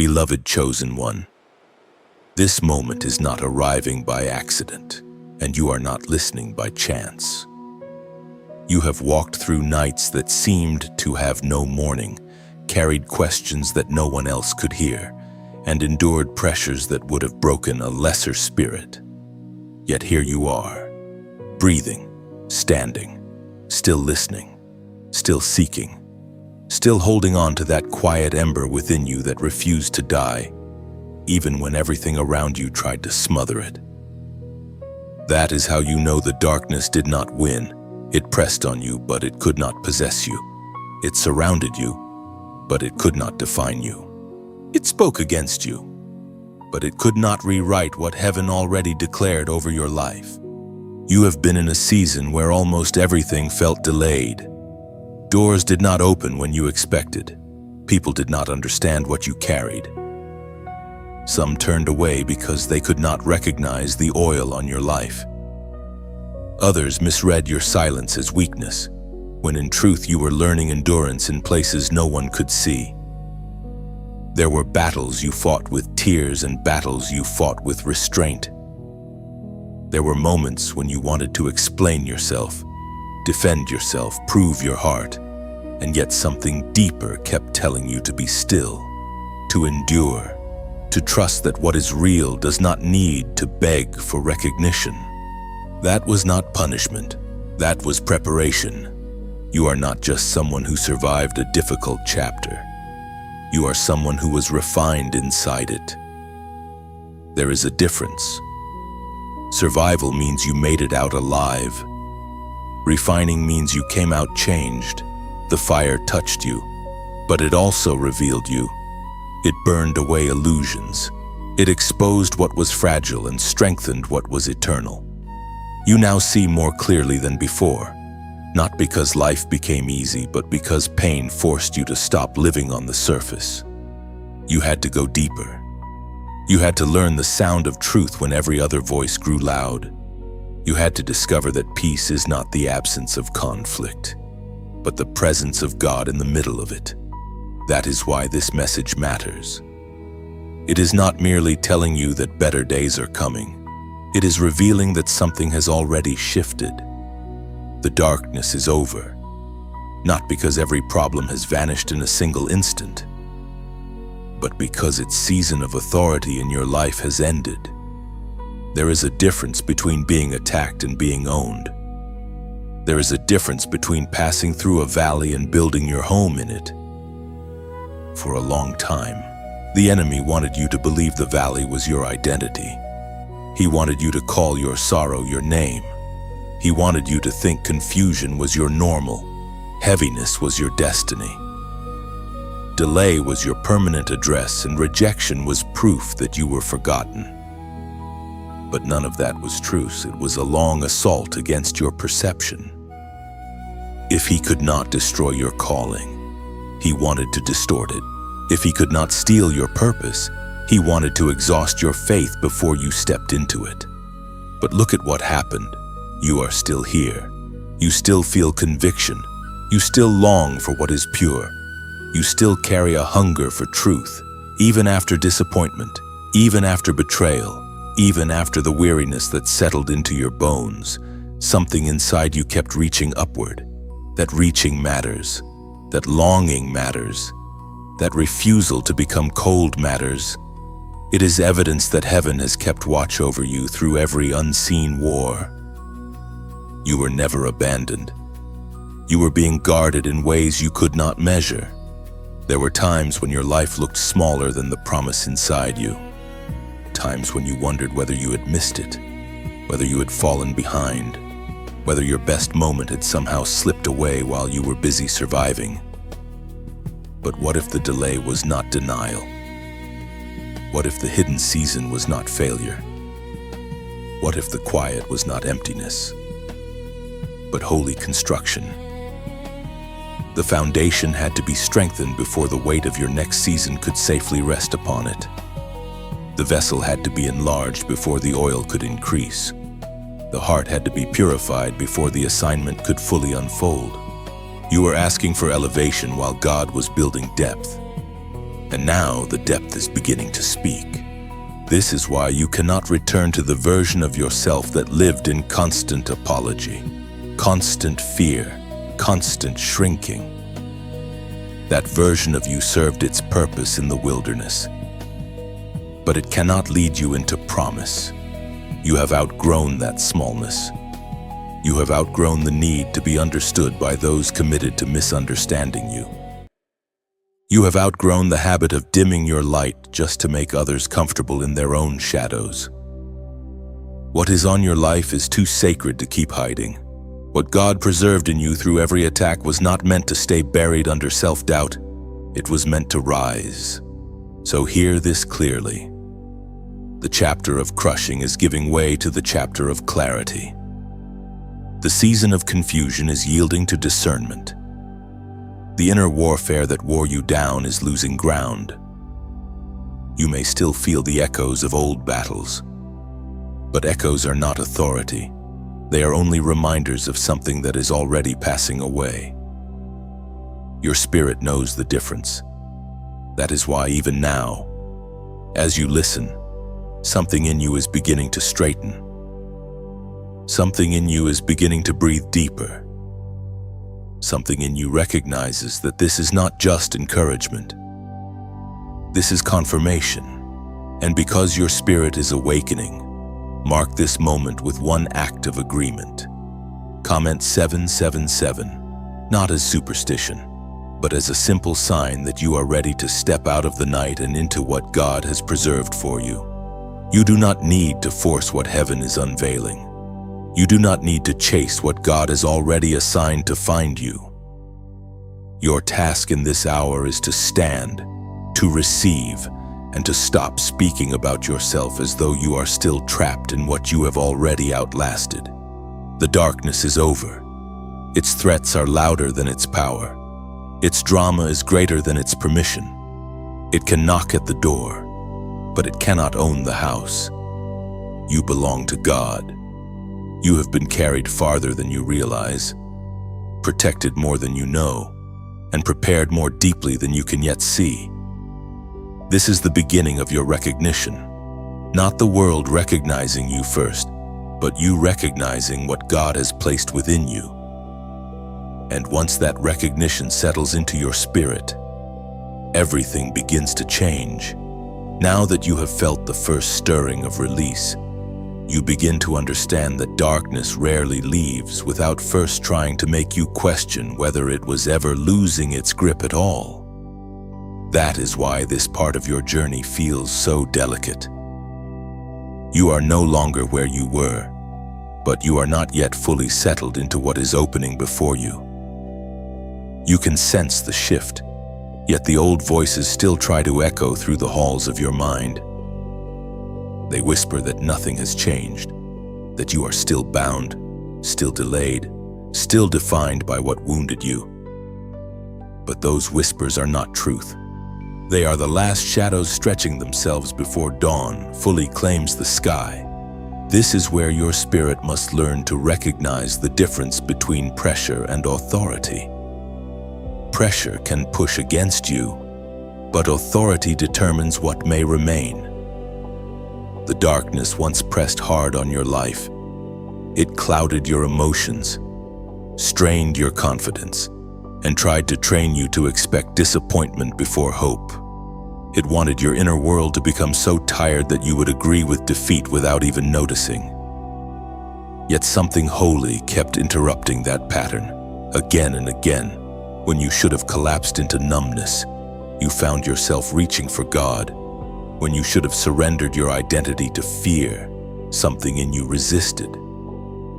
Beloved chosen one, this moment is not arriving by accident, and you are not listening by chance. You have walked through nights that seemed to have no morning, carried questions that no one else could hear, and endured pressures that would have broken a lesser spirit. Yet here you are, breathing, standing, still listening, still seeking, still holding on to that quiet ember within you that refused to die, even when everything around you tried to smother it. That is how you know the darkness did not win. It pressed on you, but it could not possess you. It surrounded you, but it could not define you. It spoke against you, but it could not rewrite what heaven already declared over your life. You have been in a season where almost everything felt delayed. Doors did not open when you expected. People did not understand what you carried. Some turned away because they could not recognize the oil on your life. Others misread your silence as weakness, when in truth you were learning endurance in places no one could see. There were battles you fought with tears and battles you fought with restraint. There were moments when you wanted to explain yourself, defend yourself, prove your heart, and yet something deeper kept telling you to be still, to endure, to trust that what is real does not need to beg for recognition. That was not punishment. That was preparation. You are not just someone who survived a difficult chapter. You are someone who was refined inside it. There is a difference. Survival means you made it out alive. Refining means you came out changed. The fire touched you, but it also revealed you. It burned away illusions. It exposed what was fragile and strengthened what was eternal. You now see more clearly than before, not because life became easy, but because pain forced you to stop living on the surface. You had to go deeper. You had to learn the sound of truth when every other voice grew loud. You had to discover that peace is not the absence of conflict, but the presence of God in the middle of it. That is why this message matters. It is not merely telling you that better days are coming. It is revealing that something has already shifted. The darkness is over, not because every problem has vanished in a single instant, but because its season of authority in your life has ended. There is a difference between being attacked and being owned. There is a difference between passing through a valley and building your home in it. For a long time, the enemy wanted you to believe the valley was your identity. He wanted you to call your sorrow your name. He wanted you to think confusion was your normal, heaviness was your destiny. Delay was your permanent address, and rejection was proof that you were forgotten. But none of that was truth. It was a long assault against your perception. If he could not destroy your calling, he wanted to distort it. If he could not steal your purpose, he wanted to exhaust your faith before you stepped into it. But look at what happened. You are still here. You still feel conviction. You still long for what is pure. You still carry a hunger for truth, even after disappointment, even after betrayal, even after the weariness that settled into your bones. Something inside you kept reaching upward. That reaching matters. That longing matters. That refusal to become cold matters. It is evidence that heaven has kept watch over you through every unseen war. You were never abandoned. You were being guarded in ways you could not measure. There were times when your life looked smaller than the promise inside you. Times when you wondered whether you had missed it, whether you had fallen behind, whether your best moment had somehow slipped away while you were busy surviving. But what if the delay was not denial? What if the hidden season was not failure? What if the quiet was not emptiness, but holy construction? The foundation had to be strengthened before the weight of your next season could safely rest upon it. The vessel had to be enlarged before the oil could increase. The heart had to be purified before the assignment could fully unfold. You were asking for elevation while God was building depth. And now the depth is beginning to speak. This is why you cannot return to the version of yourself that lived in constant apology, constant fear, constant shrinking. That version of you served its purpose in the wilderness, but it cannot lead you into promise. You have outgrown that smallness. You have outgrown the need to be understood by those committed to misunderstanding you. You have outgrown the habit of dimming your light just to make others comfortable in their own shadows. What is on your life is too sacred to keep hiding. What God preserved in you through every attack was not meant to stay buried under self-doubt. It was meant to rise. So hear this clearly. The chapter of crushing is giving way to the chapter of clarity. The season of confusion is yielding to discernment. The inner warfare that wore you down is losing ground. You may still feel the echoes of old battles, but echoes are not authority. They are only reminders of something that is already passing away. Your spirit knows the difference. That is why even now, as you listen, something in you is beginning to straighten. Something in you is beginning to breathe deeper. Something in you recognizes that this is not just encouragement. This is confirmation. And because your spirit is awakening, mark this moment with one act of agreement. Comment 777, not as superstition, but as a simple sign that you are ready to step out of the night and into what God has preserved for you. You do not need to force what heaven is unveiling. You do not need to chase what God has already assigned to find you. Your task in this hour is to stand, to receive, and to stop speaking about yourself as though you are still trapped in what you have already outlasted. The darkness is over. Its threats are louder than its power. Its drama is greater than its permission. It can knock at the door, but it cannot own the house. You belong to God. You have been carried farther than you realize, protected more than you know, and prepared more deeply than you can yet see. This is the beginning of your recognition, not the world recognizing you first, but you recognizing what God has placed within you. And once that recognition settles into your spirit, everything begins to change. Now that you have felt the first stirring of release, you begin to understand that darkness rarely leaves without first trying to make you question whether it was ever losing its grip at all. That is why this part of your journey feels so delicate. You are no longer where you were, but you are not yet fully settled into what is opening before you. You can sense the shift, yet the old voices still try to echo through the halls of your mind. They whisper that nothing has changed, that you are still bound, still delayed, still defined by what wounded you. But those whispers are not truth. They are the last shadows stretching themselves before dawn fully claims the sky. This is where your spirit must learn to recognize the difference between pressure and authority. Pressure can push against you, but authority determines what may remain. The darkness once pressed hard on your life. It clouded your emotions, strained your confidence, and tried to train you to expect disappointment before hope. It wanted your inner world to become so tired that you would agree with defeat without even noticing. Yet something holy kept interrupting that pattern, again and again. When you should have collapsed into numbness, you found yourself reaching for God. When you should have surrendered your identity to fear, something in you resisted.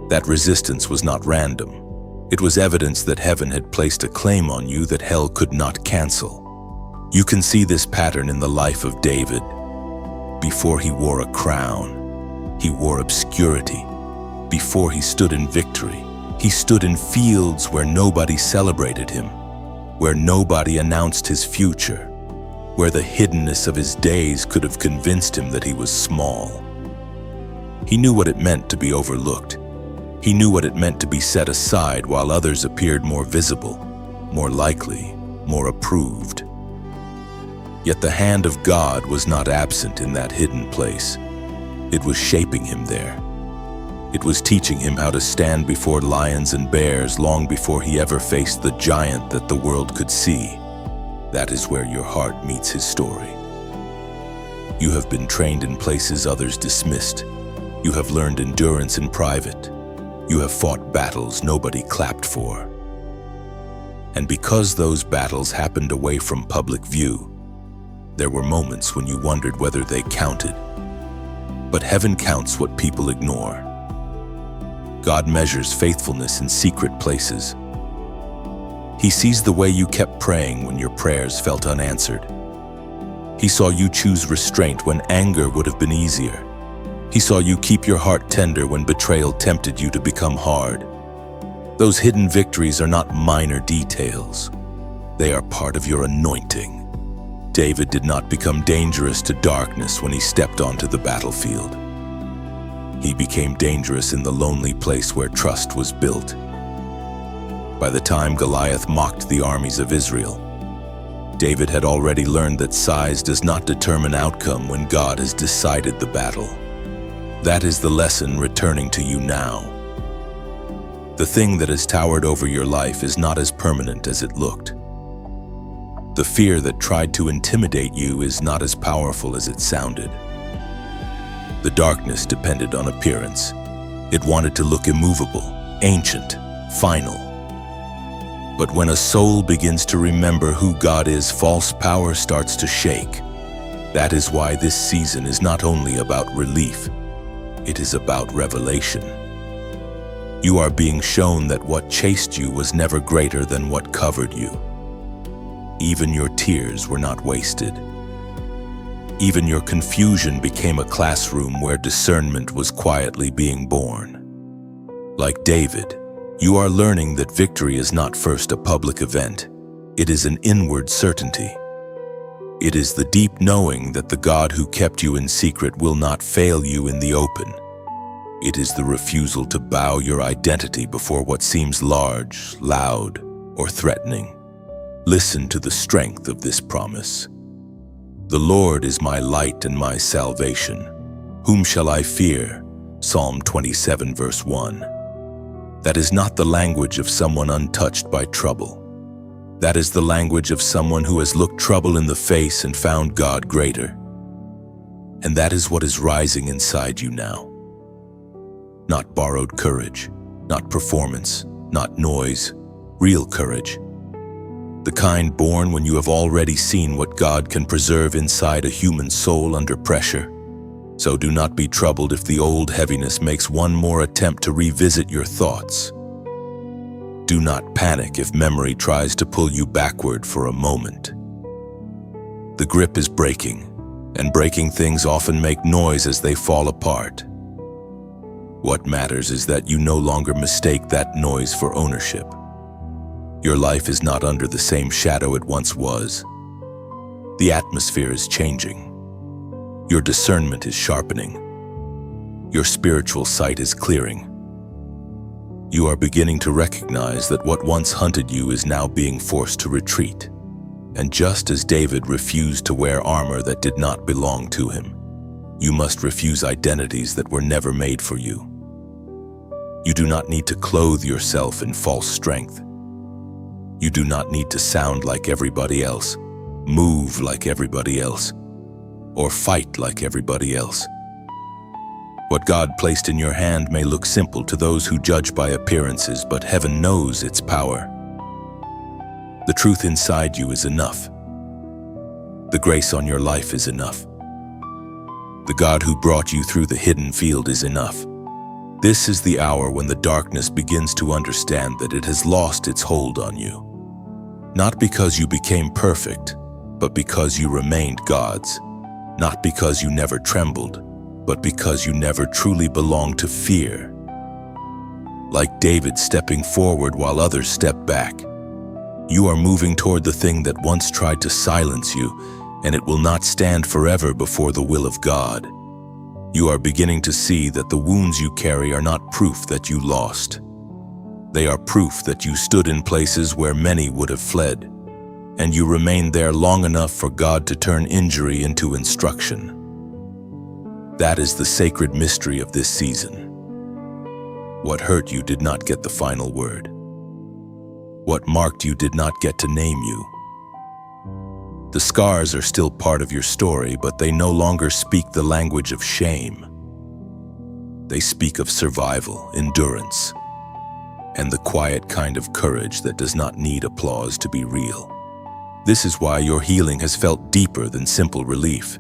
That resistance was not random. It was evidence that heaven had placed a claim on you that hell could not cancel. You can see this pattern in the life of David. Before he wore a crown, he wore obscurity. Before he stood in victory, he stood in fields where nobody celebrated him, where nobody announced his future, where the hiddenness of his days could have convinced him that he was small. He knew what it meant to be overlooked. He knew what it meant to be set aside while others appeared more visible, more likely, more approved. Yet the hand of God was not absent in that hidden place. It was shaping him there. It was teaching him how to stand before lions and bears long before he ever faced the giant that the world could see. That is where your heart meets his story. You have been trained in places others dismissed. You have learned endurance in private. You have fought battles nobody clapped for. And because those battles happened away from public view, there were moments when you wondered whether they counted. But heaven counts what people ignore. God measures faithfulness in secret places. He sees the way you kept praying when your prayers felt unanswered. He saw you choose restraint when anger would have been easier. He saw you keep your heart tender when betrayal tempted you to become hard. Those hidden victories are not minor details. They are part of your anointing. David did not become dangerous to darkness when he stepped onto the battlefield. He became dangerous in the lonely place where trust was built. By the time Goliath mocked the armies of Israel, David had already learned that size does not determine outcome when God has decided the battle. That is the lesson returning to you now. The thing that has towered over your life is not as permanent as it looked. The fear that tried to intimidate you is not as powerful as it sounded. The darkness depended on appearance. It wanted to look immovable, ancient, final. But when a soul begins to remember who God is, false power starts to shake. That is why this season is not only about relief, it is about revelation. You are being shown that what chased you was never greater than what covered you. Even your tears were not wasted. Even your confusion became a classroom where discernment was quietly being born. Like David, you are learning that victory is not first a public event. It is an inward certainty. It is the deep knowing that the God who kept you in secret will not fail you in the open. It is the refusal to bow your identity before what seems large, loud, or threatening. Listen to the strength of this promise. The Lord is my light and my salvation. Whom shall I fear? Psalm 27 verse 1. That is not the language of someone untouched by trouble. That is the language of someone who has looked trouble in the face and found God greater. And that is what is rising inside you now. Not borrowed courage, not performance, not noise, real courage. The kind born when you have already seen what God can preserve inside a human soul under pressure. So do not be troubled if the old heaviness makes one more attempt to revisit your thoughts. Do not panic if memory tries to pull you backward for a moment. The grip is breaking, and breaking things often make noise as they fall apart. What matters is that you no longer mistake that noise for ownership. Your life is not under the same shadow it once was. The atmosphere is changing. Your discernment is sharpening. Your spiritual sight is clearing. You are beginning to recognize that what once hunted you is now being forced to retreat. And just as David refused to wear armor that did not belong to him, you must refuse identities that were never made for you. You do not need to clothe yourself in false strength. You do not need to sound like everybody else, move like everybody else, or fight like everybody else. What God placed in your hand may look simple to those who judge by appearances, but heaven knows its power. The truth inside you is enough. The grace on your life is enough. The God who brought you through the hidden field is enough. This is the hour when the darkness begins to understand that it has lost its hold on you. Not because you became perfect, but because you remained God's. Not because you never trembled, but because you never truly belonged to fear. Like David stepping forward while others step back, you are moving toward the thing that once tried to silence you, and it will not stand forever before the will of God. You are beginning to see that the wounds you carry are not proof that you lost. They are proof that you stood in places where many would have fled. and you remained there long enough for God to turn injury into instruction. That is the sacred mystery of this season. What hurt you did not get the final word. What marked you did not get to name you. The scars are still part of your story, but they no longer speak the language of shame. They speak of survival, endurance, and the quiet kind of courage that does not need applause to be real. This is why your healing has felt deeper than simple relief.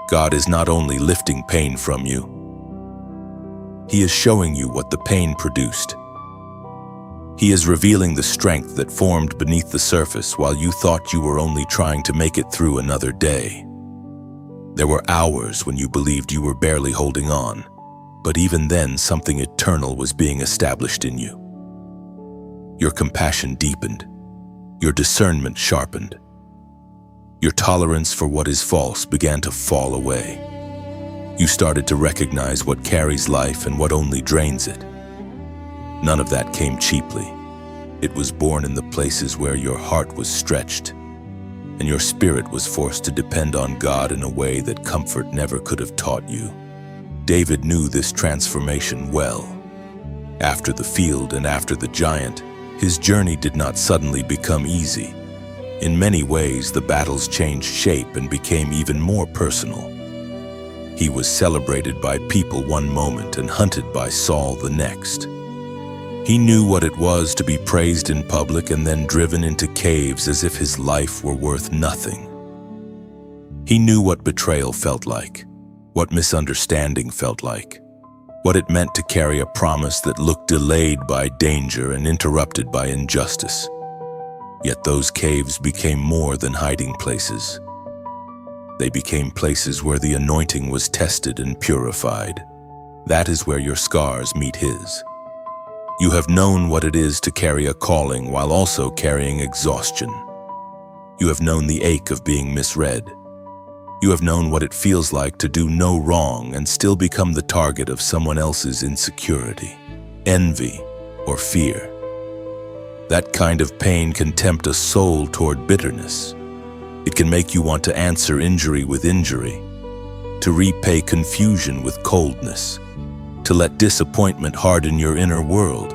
God is not only lifting pain from you, He is showing you what the pain produced. He is revealing the strength that formed beneath the surface while you thought you were only trying to make it through another day. There were hours when you believed you were barely holding on, but even then something eternal was being established in you. Your compassion deepened, your discernment sharpened. Your tolerance for what is false began to fall away. You started to recognize what carries life and what only drains it. None of that came cheaply. It was born in the places where your heart was stretched, and your spirit was forced to depend on God in a way that comfort never could have taught you. David knew this transformation well. After the field and after the giant, his journey did not suddenly become easy. In many ways, the battles changed shape and became even more personal. He was celebrated by people one moment and hunted by Saul the next. He knew what it was to be praised in public and then driven into caves as if his life were worth nothing. He knew what betrayal felt like, what misunderstanding felt like, what it meant to carry a promise that looked delayed by danger and interrupted by injustice. Yet those caves became more than hiding places. They became places where the anointing was tested and purified. That is where your scars meet His. You have known what it is to carry a calling while also carrying exhaustion. You have known the ache of being misread. You have known what it feels like to do no wrong and still become the target of someone else's insecurity, envy, or fear. That kind of pain can tempt a soul toward bitterness. It can make you want to answer injury with injury, to repay confusion with coldness, to let disappointment harden your inner world.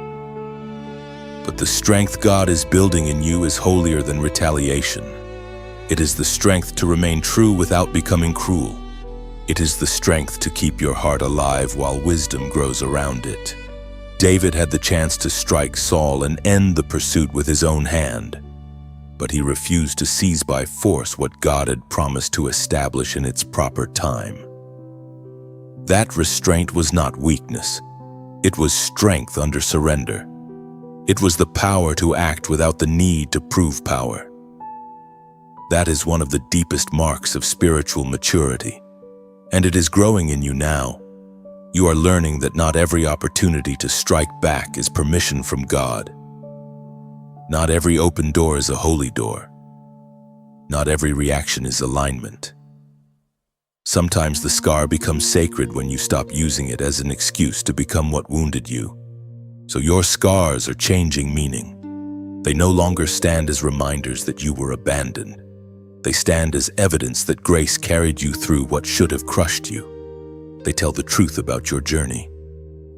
But the strength God is building in you is holier than retaliation. It is the strength to remain true without becoming cruel. It is the strength to keep your heart alive while wisdom grows around it. David had the chance to strike Saul and end the pursuit with his own hand, but he refused to seize by force what God had promised to establish in its proper time. That restraint was not weakness. It was strength under surrender. It was the power to act without the need to prove power. That is one of the deepest marks of spiritual maturity, and it is growing in you now. You are learning that not every opportunity to strike back is permission from God. Not every open door is a holy door. Not every reaction is alignment. Sometimes the scar becomes sacred when you stop using it as an excuse to become what wounded you. So your scars are changing meaning. They no longer stand as reminders that you were abandoned. They stand as evidence that grace carried you through what should have crushed you. They tell the truth about your journey.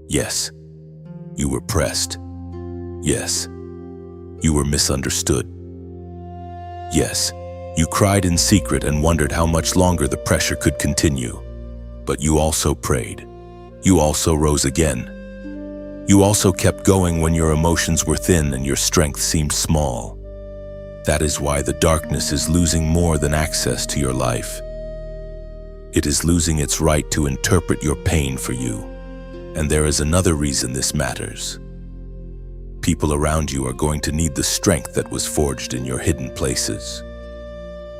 Yes, you were pressed. Yes, you were misunderstood. Yes, you cried in secret and wondered how much longer the pressure could continue. But you also prayed. You also rose again. You also kept going when your emotions were thin and your strength seemed small. That is why the darkness is losing more than access to your life. It is losing its right to interpret your pain for you. And there is another reason this matters. People around you are going to need the strength that was forged in your hidden places.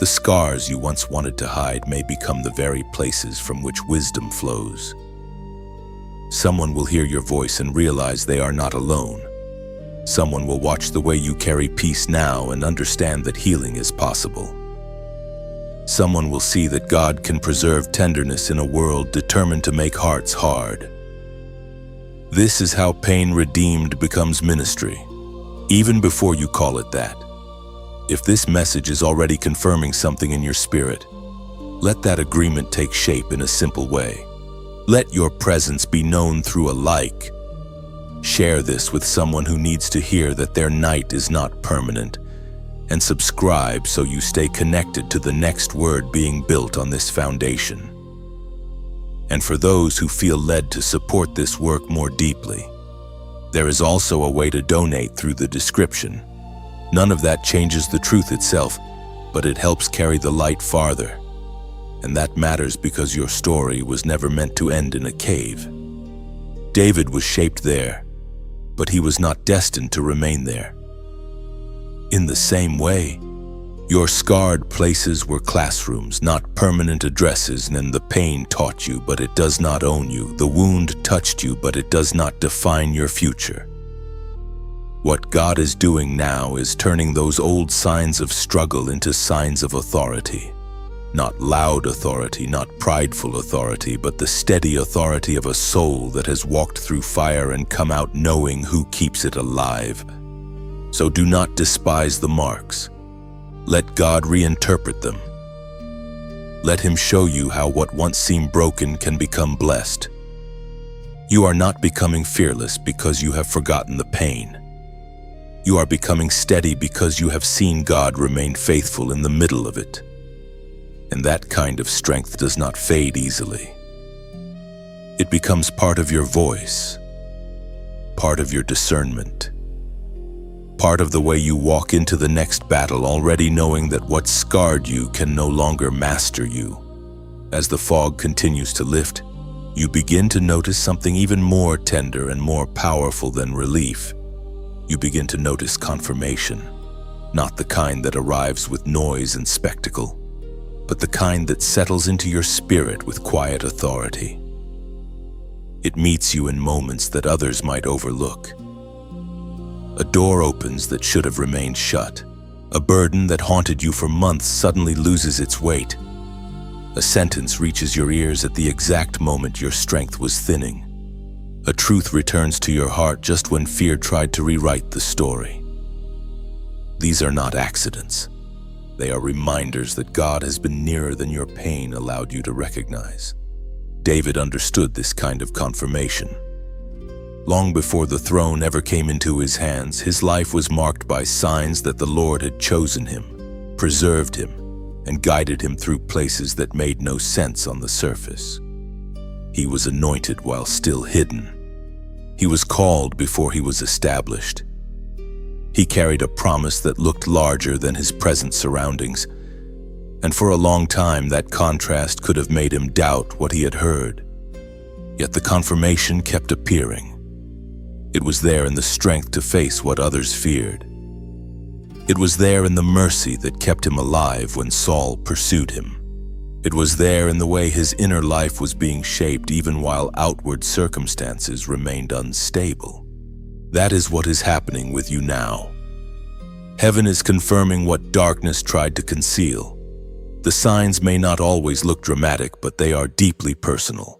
The scars you once wanted to hide may become the very places from which wisdom flows. Someone will hear your voice and realize they are not alone. Someone will watch the way you carry peace now and understand that healing is possible. Someone will see that God can preserve tenderness in a world determined to make hearts hard. This is how pain redeemed becomes ministry, even before you call it that. If this message is already confirming something in your spirit, let that agreement take shape in a simple way. Let your presence be known through a like. Share this with someone who needs to hear that their night is not permanent, and subscribe so you stay connected to the next word being built on this foundation. And for those who feel led to support this work more deeply, there is also a way to donate through the description. None of that changes the truth itself, but it helps carry the light farther. And that matters because your story was never meant to end in a cave. David was shaped there, but he was not destined to remain there. In the same way, your scarred places were classrooms, not permanent addresses, and the pain taught you, but it does not own you. The wound touched you, but it does not define your future. What God is doing now is turning those old signs of struggle into signs of authority. Not loud authority, not prideful authority, but the steady authority of a soul that has walked through fire and come out knowing who keeps it alive. So do not despise the marks. Let God reinterpret them. Let Him show you how what once seemed broken can become blessed. You are not becoming fearless because you have forgotten the pain. You are becoming steady because you have seen God remain faithful in the middle of it. And that kind of strength does not fade easily. It becomes part of your voice, part of your discernment, part of the way you walk into the next battle, already knowing that what scarred you can no longer master you. As the fog continues to lift, you begin to notice something even more tender and more powerful than relief. You begin to notice confirmation, not the kind that arrives with noise and spectacle, but the kind that settles into your spirit with quiet authority. It meets you in moments that others might overlook. A door opens that should have remained shut. A burden that haunted you for months suddenly loses its weight. A sentence reaches your ears at the exact moment your strength was thinning. A truth returns to your heart just when fear tried to rewrite the story. These are not accidents. They are reminders that God has been nearer than your pain allowed you to recognize. David understood this kind of confirmation. Long before the throne ever came into his hands, his life was marked by signs that the Lord had chosen him, preserved him, and guided him through places that made no sense on the surface. He was anointed while still hidden. He was called before he was established. He carried a promise that looked larger than his present surroundings, and for a long time that contrast could have made him doubt what he had heard. Yet the confirmation kept appearing. It was there in the strength to face what others feared. It was there in the mercy that kept him alive when Saul pursued him. It was there in the way his inner life was being shaped even while outward circumstances remained unstable. That is what is happening with you now. Heaven is confirming what darkness tried to conceal. The signs may not always look dramatic, but they are deeply personal.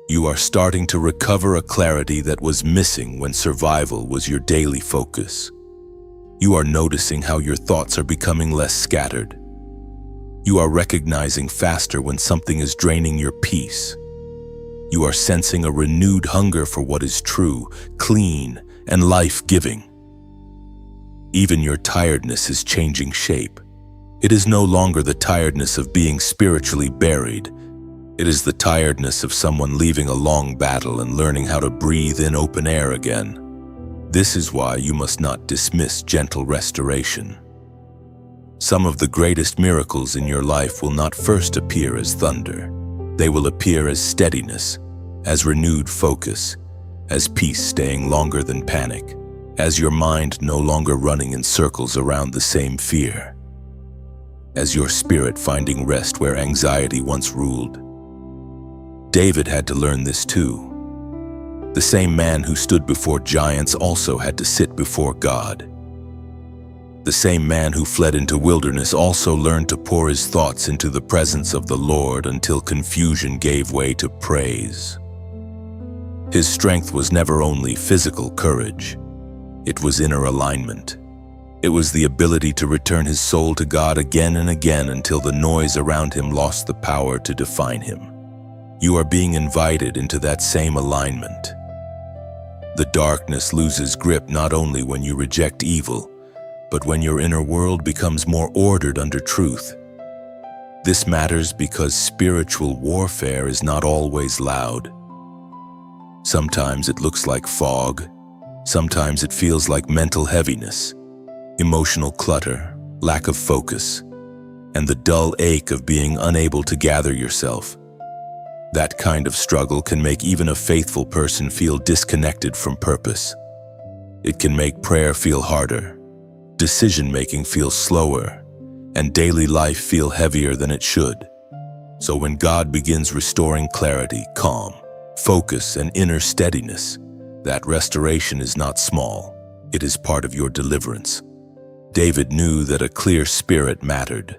You are starting to recover a clarity that was missing when survival was your daily focus. You are noticing how your thoughts are becoming less scattered. You are recognizing faster when something is draining your peace. You are sensing a renewed hunger for what is true, clean, and life-giving. Even your tiredness is changing shape. It is no longer the tiredness of being spiritually buried. It is the tiredness of someone leaving a long battle and learning how to breathe in open air again. This is why you must not dismiss gentle restoration. Some of the greatest miracles in your life will not first appear as thunder. They will appear as steadiness, as renewed focus, as peace staying longer than panic, as your mind no longer running in circles around the same fear, as your spirit finding rest where anxiety once ruled. David had to learn this too. The same man who stood before giants also had to sit before God. The same man who fled into wilderness also learned to pour his thoughts into the presence of the Lord until confusion gave way to praise. His strength was never only physical courage, it was inner alignment. It was the ability to return his soul to God again and again until the noise around him lost the power to define him. You are being invited into that same alignment. The darkness loses grip not only when you reject evil, but when your inner world becomes more ordered under truth. This matters because spiritual warfare is not always loud. Sometimes it looks like fog, sometimes it feels like mental heaviness, emotional clutter, lack of focus, and the dull ache of being unable to gather yourself. That kind of struggle can make even a faithful person feel disconnected from purpose. It can make prayer feel harder, decision-making feel slower, and daily life feel heavier than it should. So when God begins restoring clarity, calm, focus, and inner steadiness, that restoration is not small. It is part of your deliverance. David knew that a clear spirit mattered.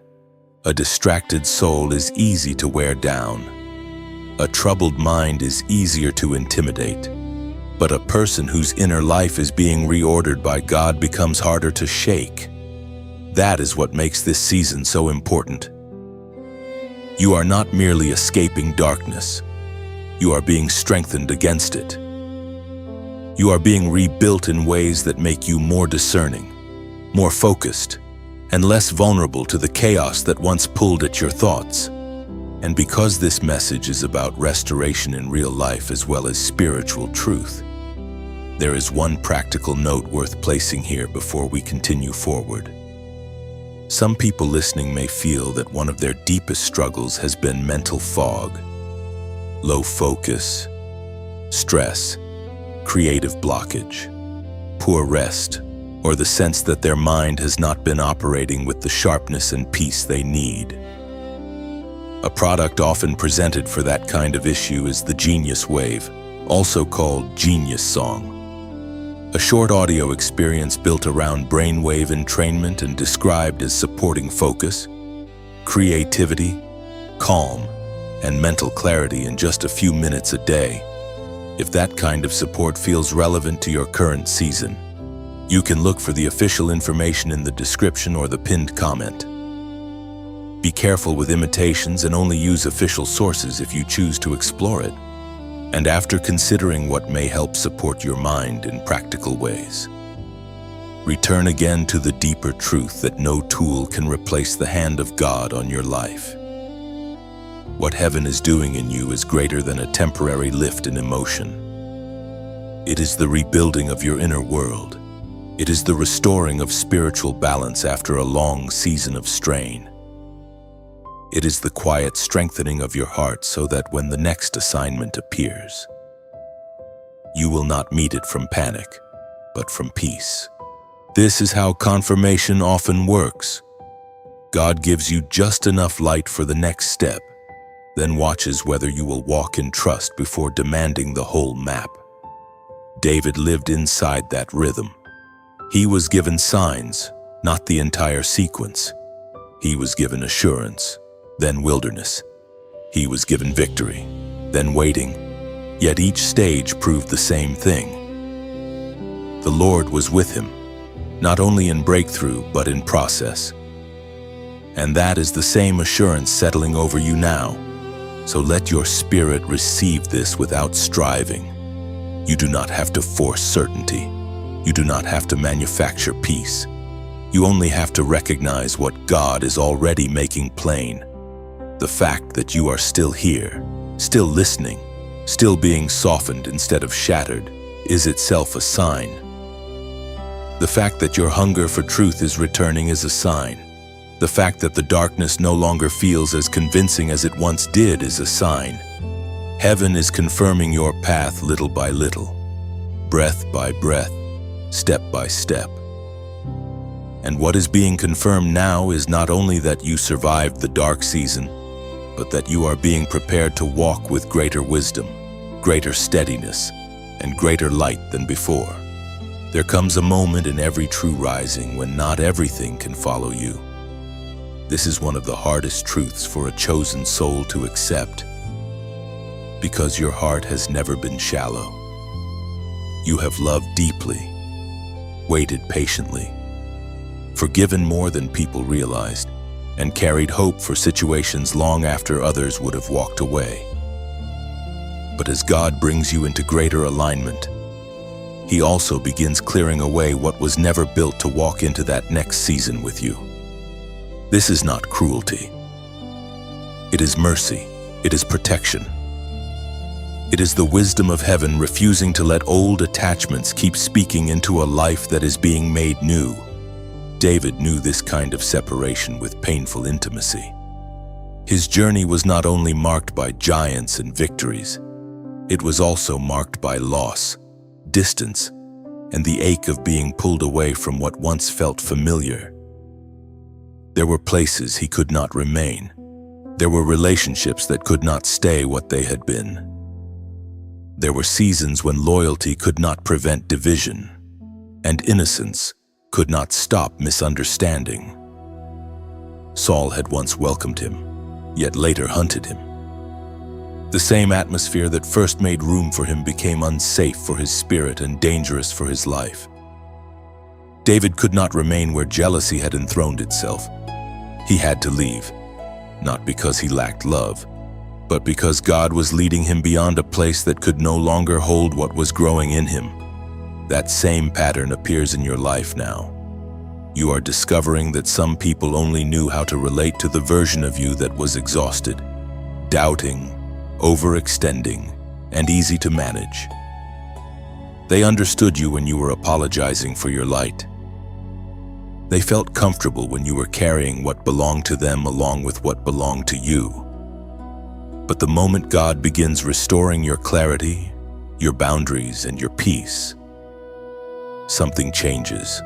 A distracted soul is easy to wear down. A troubled mind is easier to intimidate. But a person whose inner life is being reordered by God becomes harder to shake. That is what makes this season so important. You are not merely escaping darkness. You are being strengthened against it. You are being rebuilt in ways that make you more discerning, more focused, and less vulnerable to the chaos that once pulled at your thoughts. And because this message is about restoration in real life as well as spiritual truth, there is one practical note worth placing here before we continue forward. Some people listening may feel that one of their deepest struggles has been mental fog, low focus, stress, creative blockage, poor rest, or the sense that their mind has not been operating with the sharpness and peace they need. A product often presented for that kind of issue is the Genius Wave, also called Genius Song. A short audio experience built around brainwave entrainment and described as supporting focus, creativity, calm, and mental clarity in just a few minutes a day. If that kind of support feels relevant to your current season, you can look for the official information in the description or the pinned comment. Be careful with imitations and only use official sources if you choose to explore it. And after considering what may help support your mind in practical ways, return again to the deeper truth that no tool can replace the hand of God on your life. What heaven is doing in you is greater than a temporary lift in emotion. It is the rebuilding of your inner world. It is the restoring of spiritual balance after a long season of strain. It is the quiet strengthening of your heart so that when the next assignment appears, you will not meet it from panic, but from peace. This is how confirmation often works. God gives you just enough light for the next step, then watches whether you will walk in trust before demanding the whole map. David lived inside that rhythm. He was given signs, not the entire sequence. He was given assurance, then wilderness. He was given victory, then waiting. Yet each stage proved the same thing. The Lord was with him, not only in breakthrough, but in process. And that is the same assurance settling over you now. So let your spirit receive this without striving. You do not have to force certainty. You do not have to manufacture peace. You only have to recognize what God is already making plain. The fact that you are still here, still listening, still being softened instead of shattered, is itself a sign. The fact that your hunger for truth is returning is a sign. The fact that the darkness no longer feels as convincing as it once did is a sign. Heaven is confirming your path little by little, breath by breath, step by step. And what is being confirmed now is not only that you survived the dark season, but that you are being prepared to walk with greater wisdom, greater steadiness, and greater light than before. There comes a moment in every true rising when not everything can follow you. This is one of the hardest truths for a chosen soul to accept, because your heart has never been shallow. You have loved deeply, waited patiently, forgiven more than people realized, and carried hope for situations long after others would have walked away. But as God brings you into greater alignment, He also begins clearing away what was never built to walk into that next season with you. This is not cruelty. It is mercy. It is protection. It is the wisdom of heaven refusing to let old attachments keep speaking into a life that is being made new. David knew this kind of separation with painful intimacy. His journey was not only marked by giants and victories, it was also marked by loss, distance, and the ache of being pulled away from what once felt familiar. There were places he could not remain. There were relationships that could not stay what they had been. There were seasons when loyalty could not prevent division, and innocence could not stop misunderstanding. Saul had once welcomed him, yet later hunted him. The same atmosphere that first made room for him became unsafe for his spirit and dangerous for his life. David could not remain where jealousy had enthroned itself. He had to leave, not because he lacked love, but because God was leading him beyond a place that could no longer hold what was growing in him. That same pattern appears in your life now. You are discovering that some people only knew how to relate to the version of you that was exhausted, doubting, overextending, and easy to manage. They understood you when you were apologizing for your light. They felt comfortable when you were carrying what belonged to them along with what belonged to you. But the moment God begins restoring your clarity, your boundaries, and your peace, something changes.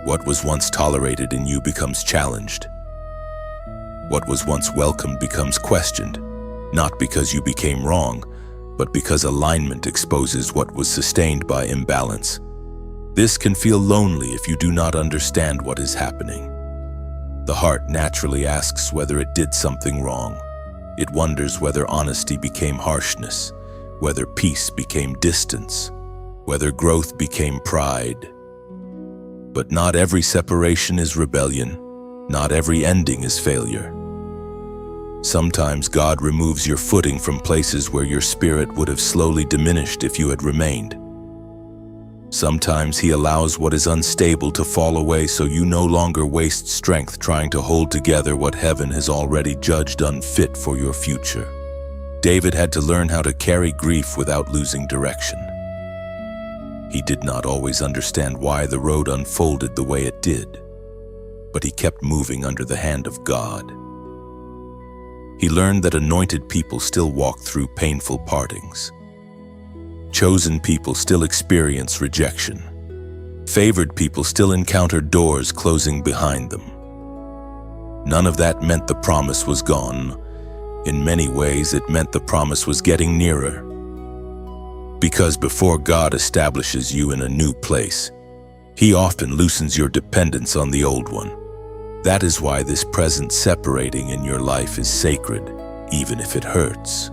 What was once tolerated in you becomes challenged. What was once welcomed becomes questioned, not because you became wrong, but because alignment exposes what was sustained by imbalance. This can feel lonely if you do not understand what is happening. The heart naturally asks whether it did something wrong. It wonders whether honesty became harshness, whether peace became distance, whether growth became pride. But not every separation is rebellion. Not every ending is failure. Sometimes God removes your footing from places where your spirit would have slowly diminished if you had remained. Sometimes He allows what is unstable to fall away so you no longer waste strength trying to hold together what heaven has already judged unfit for your future. David had to learn how to carry grief without losing direction. He did not always understand why the road unfolded the way it did, but he kept moving under the hand of God. He learned that anointed people still walk through painful partings. Chosen people still experience rejection. Favored people still encounter doors closing behind them. None of that meant the promise was gone. In many ways, it meant the promise was getting nearer. Because before God establishes you in a new place, He often loosens your dependence on the old one. That is why this present separating in your life is sacred, even if it hurts.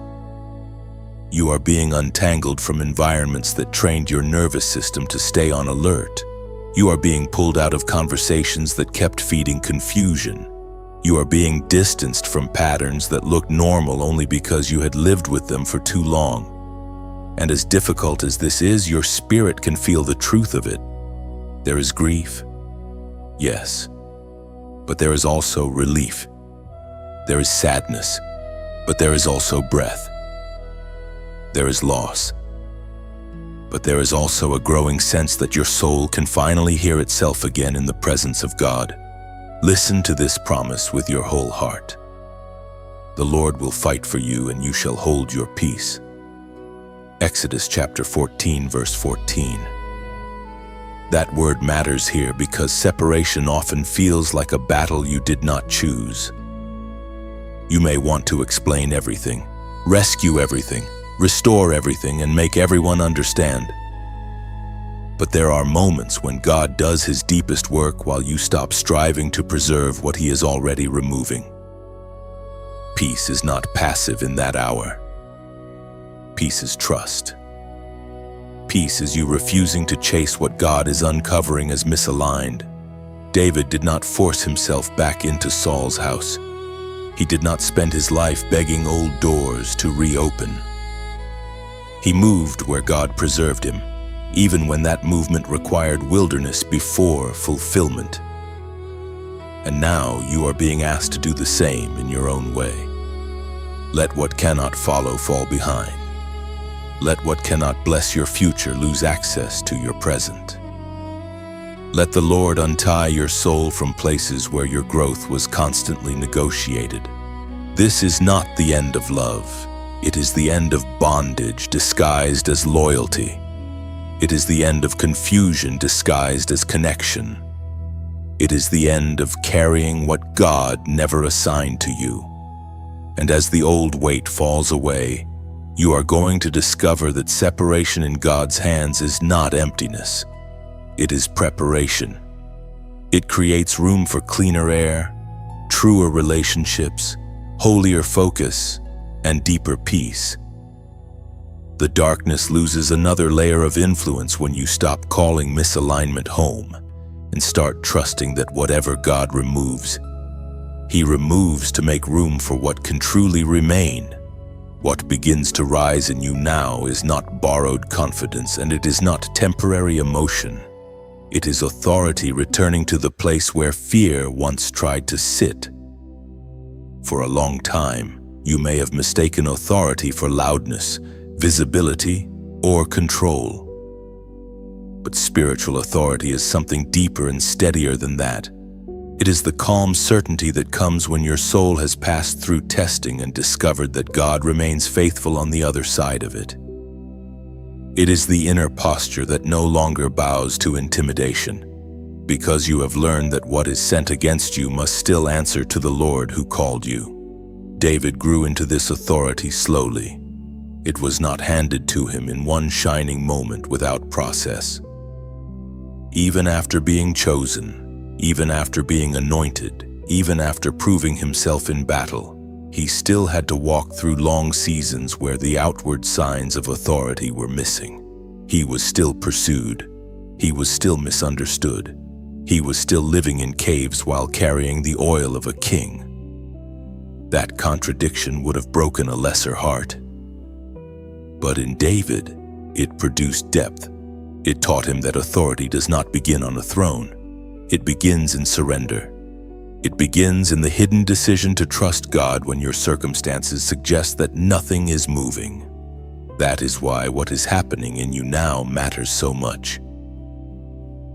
You are being untangled from environments that trained your nervous system to stay on alert. You are being pulled out of conversations that kept feeding confusion. You are being distanced from patterns that looked normal only because you had lived with them for too long. And as difficult as this is, your spirit can feel the truth of it. There is grief, yes, but there is also relief. There is sadness, but there is also breath. There is loss, but there is also a growing sense that your soul can finally hear itself again in the presence of God. Listen to this promise with your whole heart. The Lord will fight for you and you shall hold your peace. Exodus chapter 14, verse 14. That word matters here because separation often feels like a battle you did not choose. You may want to explain everything, rescue everything, restore everything, and make everyone understand. But there are moments when God does His deepest work while you stop striving to preserve what He is already removing. Peace is not passive in that hour. Peace is trust. Peace is you refusing to chase what God is uncovering as misaligned. David did not force himself back into Saul's house. He did not spend his life begging old doors to reopen. He moved where God preserved him, even when that movement required wilderness before fulfillment. And now you are being asked to do the same in your own way. Let what cannot follow fall behind. Let what cannot bless your future lose access to your present. Let the Lord untie your soul from places where your growth was constantly negotiated. This is not the end of love. It is the end of bondage disguised as loyalty. It is the end of confusion disguised as connection. It is the end of carrying what God never assigned to you. And as the old weight falls away, you are going to discover that separation in God's hands is not emptiness. It is preparation. It creates room for cleaner air, truer relationships, holier focus, and deeper peace. The darkness loses another layer of influence when you stop calling misalignment home and start trusting that whatever God removes, He removes to make room for what can truly remain. What begins to rise in you now is not borrowed confidence, and it is not temporary emotion. It is authority returning to the place where fear once tried to sit. For a long time, you may have mistaken authority for loudness, visibility, or control. But spiritual authority is something deeper and steadier than that. It is the calm certainty that comes when your soul has passed through testing and discovered that God remains faithful on the other side of it. It is the inner posture that no longer bows to intimidation, because you have learned that what is sent against you must still answer to the Lord who called you. David grew into this authority slowly. It was not handed to him in one shining moment without process. Even after being chosen, even after being anointed, even after proving himself in battle, he still had to walk through long seasons where the outward signs of authority were missing. He was still pursued. He was still misunderstood. He was still living in caves while carrying the oil of a king. That contradiction would have broken a lesser heart. But in David, it produced depth. It taught him that authority does not begin on a throne. It begins in surrender. It begins in the hidden decision to trust God when your circumstances suggest that nothing is moving. That is why what is happening in you now matters so much.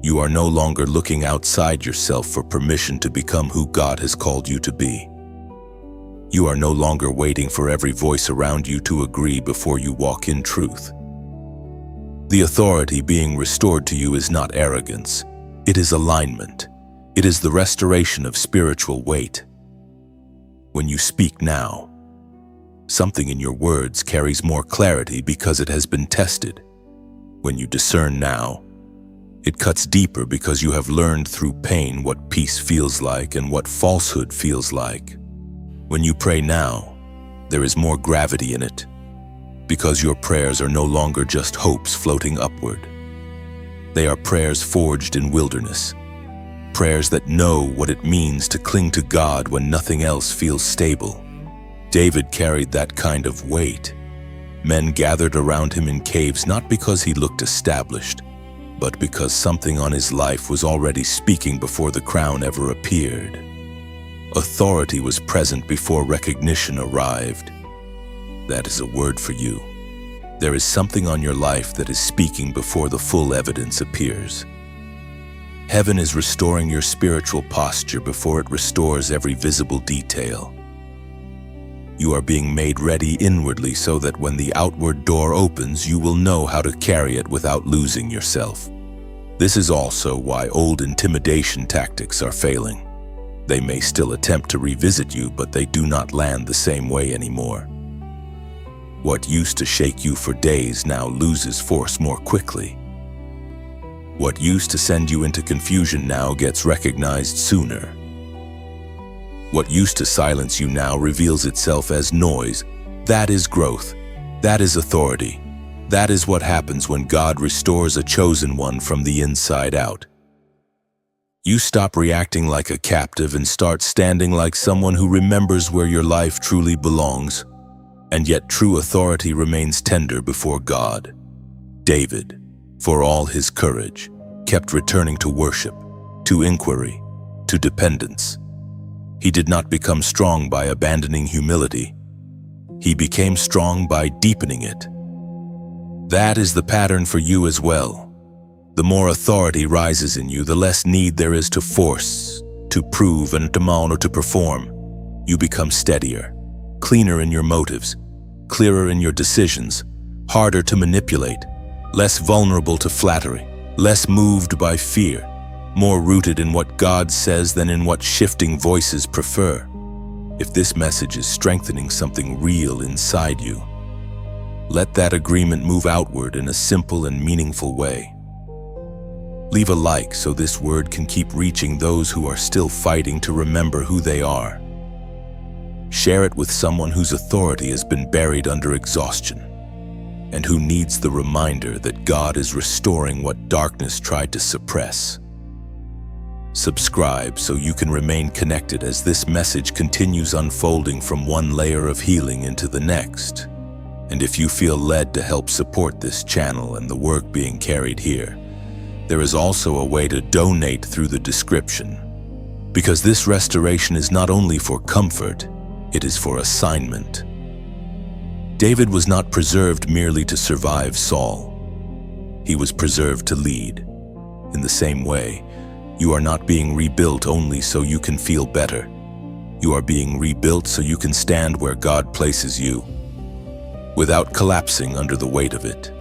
You are no longer looking outside yourself for permission to become who God has called you to be. You are no longer waiting for every voice around you to agree before you walk in truth. The authority being restored to you is not arrogance. It is alignment. It is the restoration of spiritual weight. When you speak now, something in your words carries more clarity because it has been tested. When you discern now, it cuts deeper because you have learned through pain what peace feels like and what falsehood feels like. When you pray now, there is more gravity in it, because your prayers are no longer just hopes floating upward. They are prayers forged in wilderness, prayers that know what it means to cling to God when nothing else feels stable. David carried that kind of weight. Men gathered around him in caves not because he looked established, but because something on his life was already speaking before the crown ever appeared. Authority was present before recognition arrived. That is a word for you. There is something on your life that is speaking before the full evidence appears. Heaven is restoring your spiritual posture before it restores every visible detail. You are being made ready inwardly so that when the outward door opens, you will know how to carry it without losing yourself. This is also why old intimidation tactics are failing. They may still attempt to revisit you, but they do not land the same way anymore. What used to shake you for days now loses force more quickly. What used to send you into confusion now gets recognized sooner. What used to silence you now reveals itself as noise. That is growth. That is authority. That is what happens when God restores a chosen one from the inside out. You stop reacting like a captive and start standing like someone who remembers where your life truly belongs, and yet true authority remains tender before God. David, for all his courage, kept returning to worship, to inquiry, to dependence. He did not become strong by abandoning humility. He became strong by deepening it. That is the pattern for you as well. The more authority rises in you, the less need there is to force, to prove, and to perform. You become steadier, cleaner in your motives, clearer in your decisions, harder to manipulate, less vulnerable to flattery, less moved by fear, more rooted in what God says than in what shifting voices prefer. If this message is strengthening something real inside you, let that agreement move outward in a simple and meaningful way. Leave a like so this word can keep reaching those who are still fighting to remember who they are. Share it with someone whose authority has been buried under exhaustion and who needs the reminder that God is restoring what darkness tried to suppress. Subscribe so you can remain connected as this message continues unfolding from one layer of healing into the next. And if you feel led to help support this channel and the work being carried here, there is also a way to donate through the description. Because this restoration is not only for comfort, it is for assignment. David was not preserved merely to survive Saul. He was preserved to lead. In the same way, you are not being rebuilt only so you can feel better. You are being rebuilt so you can stand where God places you, without collapsing under the weight of it.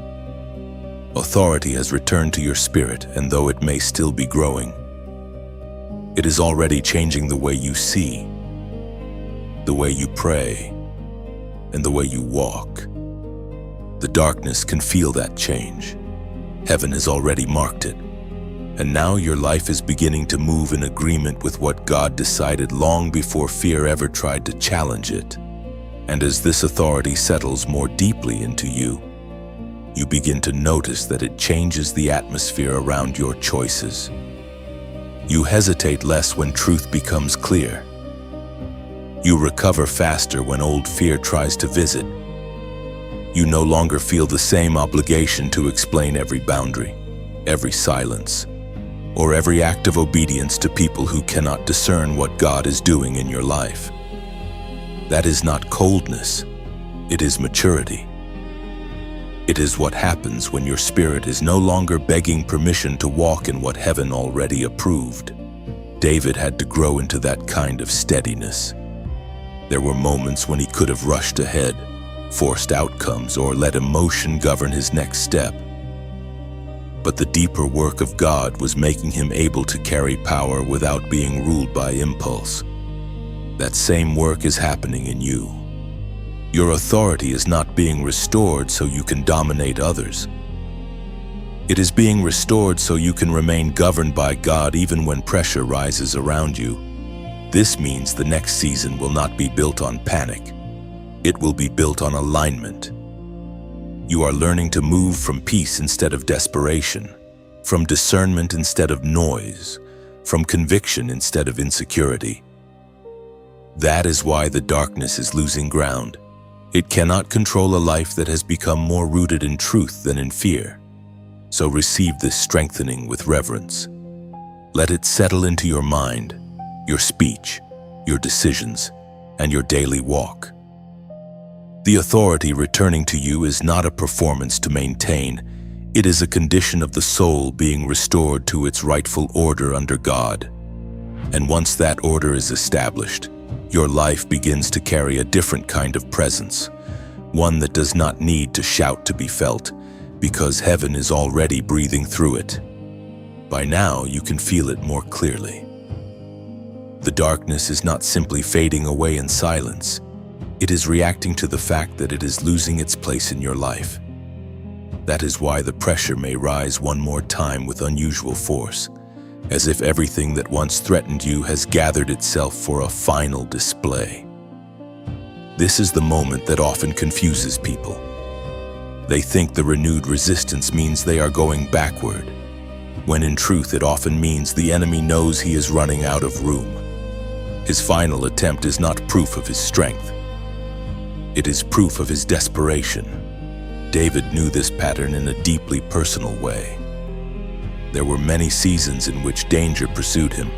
Authority has returned to your spirit, and though it may still be growing, it is already changing the way you see, the way you pray, and the way you walk. The darkness can feel that change. Heaven has already marked it, and now your life is beginning to move in agreement with what God decided long before fear ever tried to challenge it. And as this authority settles more deeply into you, you begin to notice that it changes the atmosphere around your choices. You hesitate less when truth becomes clear. You recover faster when old fear tries to visit. You no longer feel the same obligation to explain every boundary, every silence, or every act of obedience to people who cannot discern what God is doing in your life. That is not coldness, it is maturity. It is what happens when your spirit is no longer begging permission to walk in what heaven already approved. David had to grow into that kind of steadiness. There were moments when he could have rushed ahead, forced outcomes, or let emotion govern his next step. But the deeper work of God was making him able to carry power without being ruled by impulse. That same work is happening in you. Your authority is not being restored so you can dominate others. It is being restored so you can remain governed by God even when pressure rises around you. This means the next season will not be built on panic. It will be built on alignment. You are learning to move from peace instead of desperation, from discernment instead of noise, from conviction instead of insecurity. That is why the darkness is losing ground. It cannot control a life that has become more rooted in truth than in fear. So receive this strengthening with reverence. Let it settle into your mind, your speech, your decisions, and your daily walk. The authority returning to you is not a performance to maintain. It is a condition of the soul being restored to its rightful order under God. And once that order is established, your life begins to carry a different kind of presence, one that does not need to shout to be felt, because heaven is already breathing through it. By now, you can feel it more clearly. The darkness is not simply fading away in silence. It is reacting to the fact that it is losing its place in your life. That is why the pressure may rise one more time with unusual force, as if everything that once threatened you has gathered itself for a final display. This is the moment that often confuses people. They think the renewed resistance means they are going backward. when in truth it often means the enemy knows he is running out of room. His final attempt is not proof of his strength. It is proof of his desperation. David knew this pattern in a deeply personal way. There were many seasons in which danger pursued him,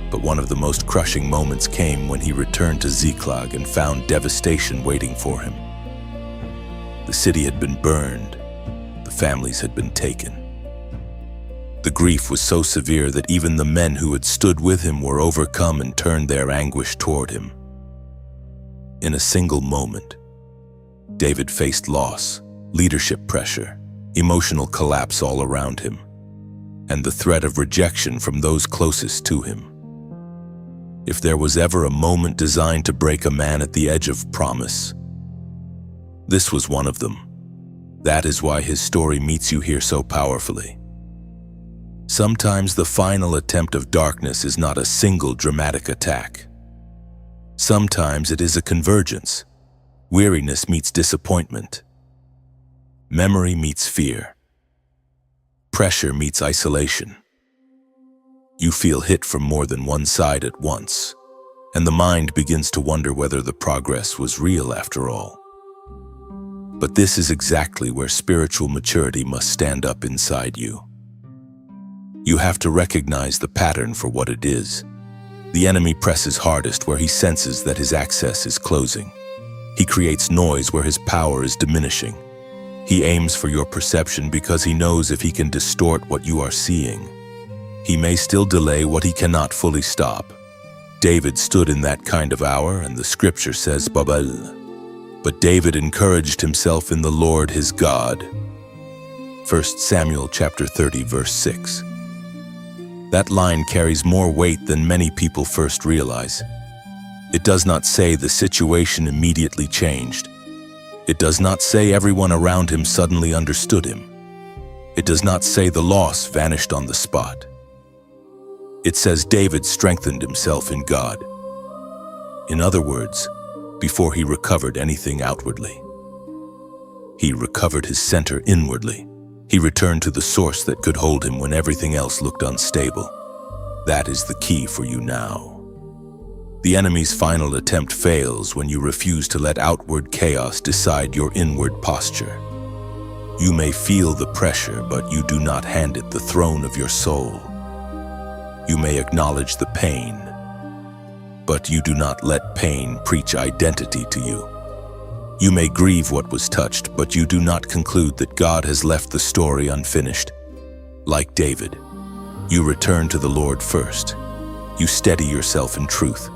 but one of the most crushing moments came when he returned to Ziklag and found devastation waiting for him. The city had been burned, the families had been taken. The grief was so severe that even the men who had stood with him were overcome and turned their anguish toward him. In a single moment, David faced loss, leadership pressure, emotional collapse all around him, and the threat of rejection from those closest to him. If there was ever a moment designed to break a man at the edge of promise, this was one of them. That is why his story meets you here so powerfully. Sometimes the final attempt of darkness is not a single dramatic attack. Sometimes it is a convergence. Weariness meets disappointment. Memory meets fear. Pressure meets isolation. You feel hit from more than one side at once, and the mind begins to wonder whether the progress was real after all. But this is exactly where spiritual maturity must stand up inside you. You have to recognize the pattern for what it is. The enemy presses hardest where he senses that his access is closing. He creates noise where his power is diminishing. He aims for your perception because he knows if he can distort what you are seeing, he may still delay what he cannot fully stop. David stood in that kind of hour, and the scripture says, Babel. But David encouraged himself in the Lord his God. 1 Samuel chapter 30, verse 6. That line carries more weight than many people first realize. It does not say the situation immediately changed. It does not say everyone around him suddenly understood him. It does not say the loss vanished on the spot. It says David strengthened himself in God. In other words, before he recovered anything outwardly, he recovered his center inwardly. He returned to the source that could hold him when everything else looked unstable. That is the key for you now. The enemy's final attempt fails when you refuse to let outward chaos decide your inward posture. You may feel the pressure, but you do not hand it the throne of your soul. You may acknowledge the pain, but you do not let pain preach identity to you. You may grieve what was touched, but you do not conclude that God has left the story unfinished. Like David, you return to the Lord first. You steady yourself in truth.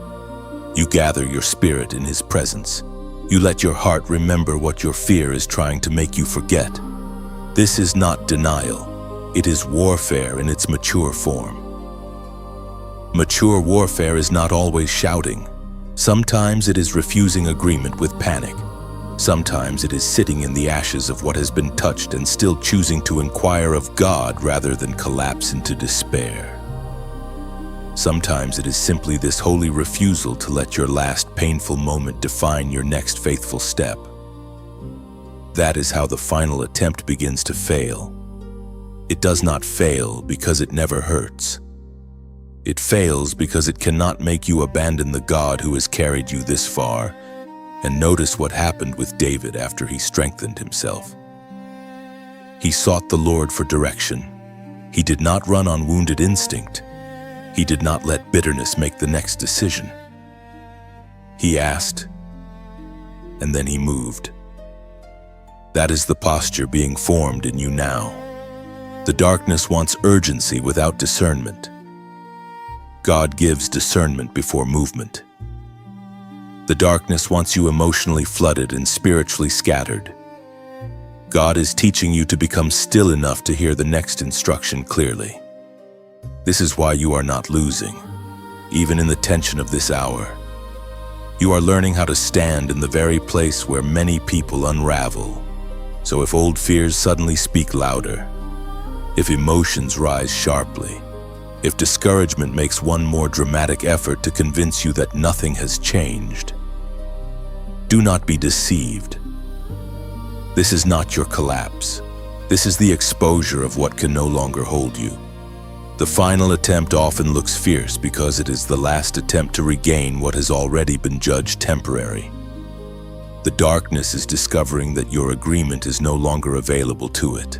You gather your spirit in His presence. You let your heart remember what your fear is trying to make you forget. This is not denial. It is warfare in its mature form. Mature warfare is not always shouting. Sometimes it is refusing agreement with panic. Sometimes it is sitting in the ashes of what has been touched and still choosing to inquire of God rather than collapse into despair. Sometimes it is simply this holy refusal to let your last painful moment define your next faithful step. That is how the final attempt begins to fail. It does not fail because it never hurts. It fails because it cannot make you abandon the God who has carried you this far. And notice what happened with David after he strengthened himself. He sought the Lord for direction. He did not run on wounded instinct. He did not let bitterness make the next decision. He asked, and then he moved. That is the posture being formed in you now. The darkness wants urgency without discernment. God gives discernment before movement. The darkness wants you emotionally flooded and spiritually scattered. God is teaching you to become still enough to hear the next instruction clearly. This is why you are not losing, even in the tension of this hour. You are learning how to stand in the very place where many people unravel. So if old fears suddenly speak louder, if emotions rise sharply, if discouragement makes one more dramatic effort to convince you that nothing has changed, do not be deceived. This is not your collapse. This is the exposure of what can no longer hold you. The final attempt often looks fierce because it is the last attempt to regain what has already been judged temporary. The darkness is discovering that your agreement is no longer available to it.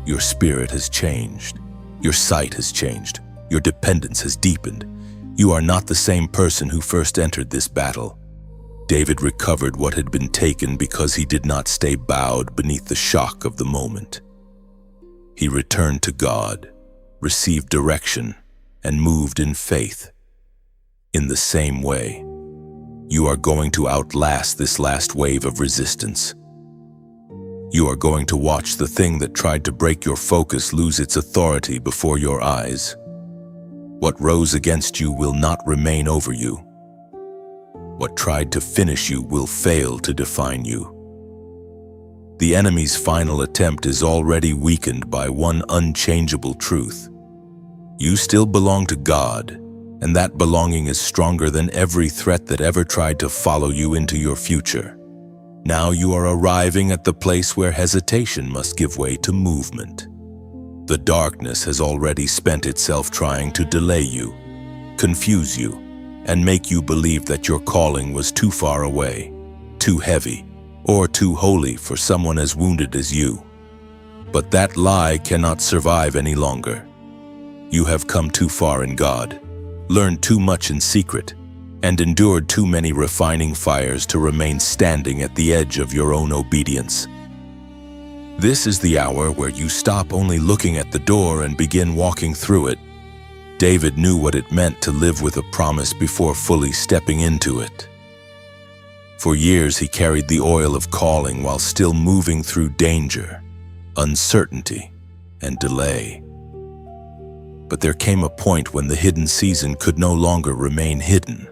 Your spirit has changed. Your sight has changed. Your dependence has deepened. You are not the same person who first entered this battle. David recovered what had been taken because he did not stay bowed beneath the shock of the moment. He returned to God, received direction, and moved in faith. In the same way, you are going to outlast this last wave of resistance. You are going to watch the thing that tried to break your focus lose its authority before your eyes. What rose against you will not remain over you. What tried to finish you will fail to define you. The enemy's final attempt is already weakened by one unchangeable truth. You still belong to God, and that belonging is stronger than every threat that ever tried to follow you into your future. Now you are arriving at the place where hesitation must give way to movement. The darkness has already spent itself trying to delay you, confuse you, and make you believe that your calling was too far away, too heavy, or too holy for someone as wounded as you. But that lie cannot survive any longer. You have come too far in God, learned too much in secret, and endured too many refining fires to remain standing at the edge of your own obedience. This is the hour where you stop only looking at the door and begin walking through it. David knew what it meant to live with a promise before fully stepping into it. For years he carried the oil of calling while still moving through danger, uncertainty, and delay. But there came a point when the hidden season could no longer remain hidden.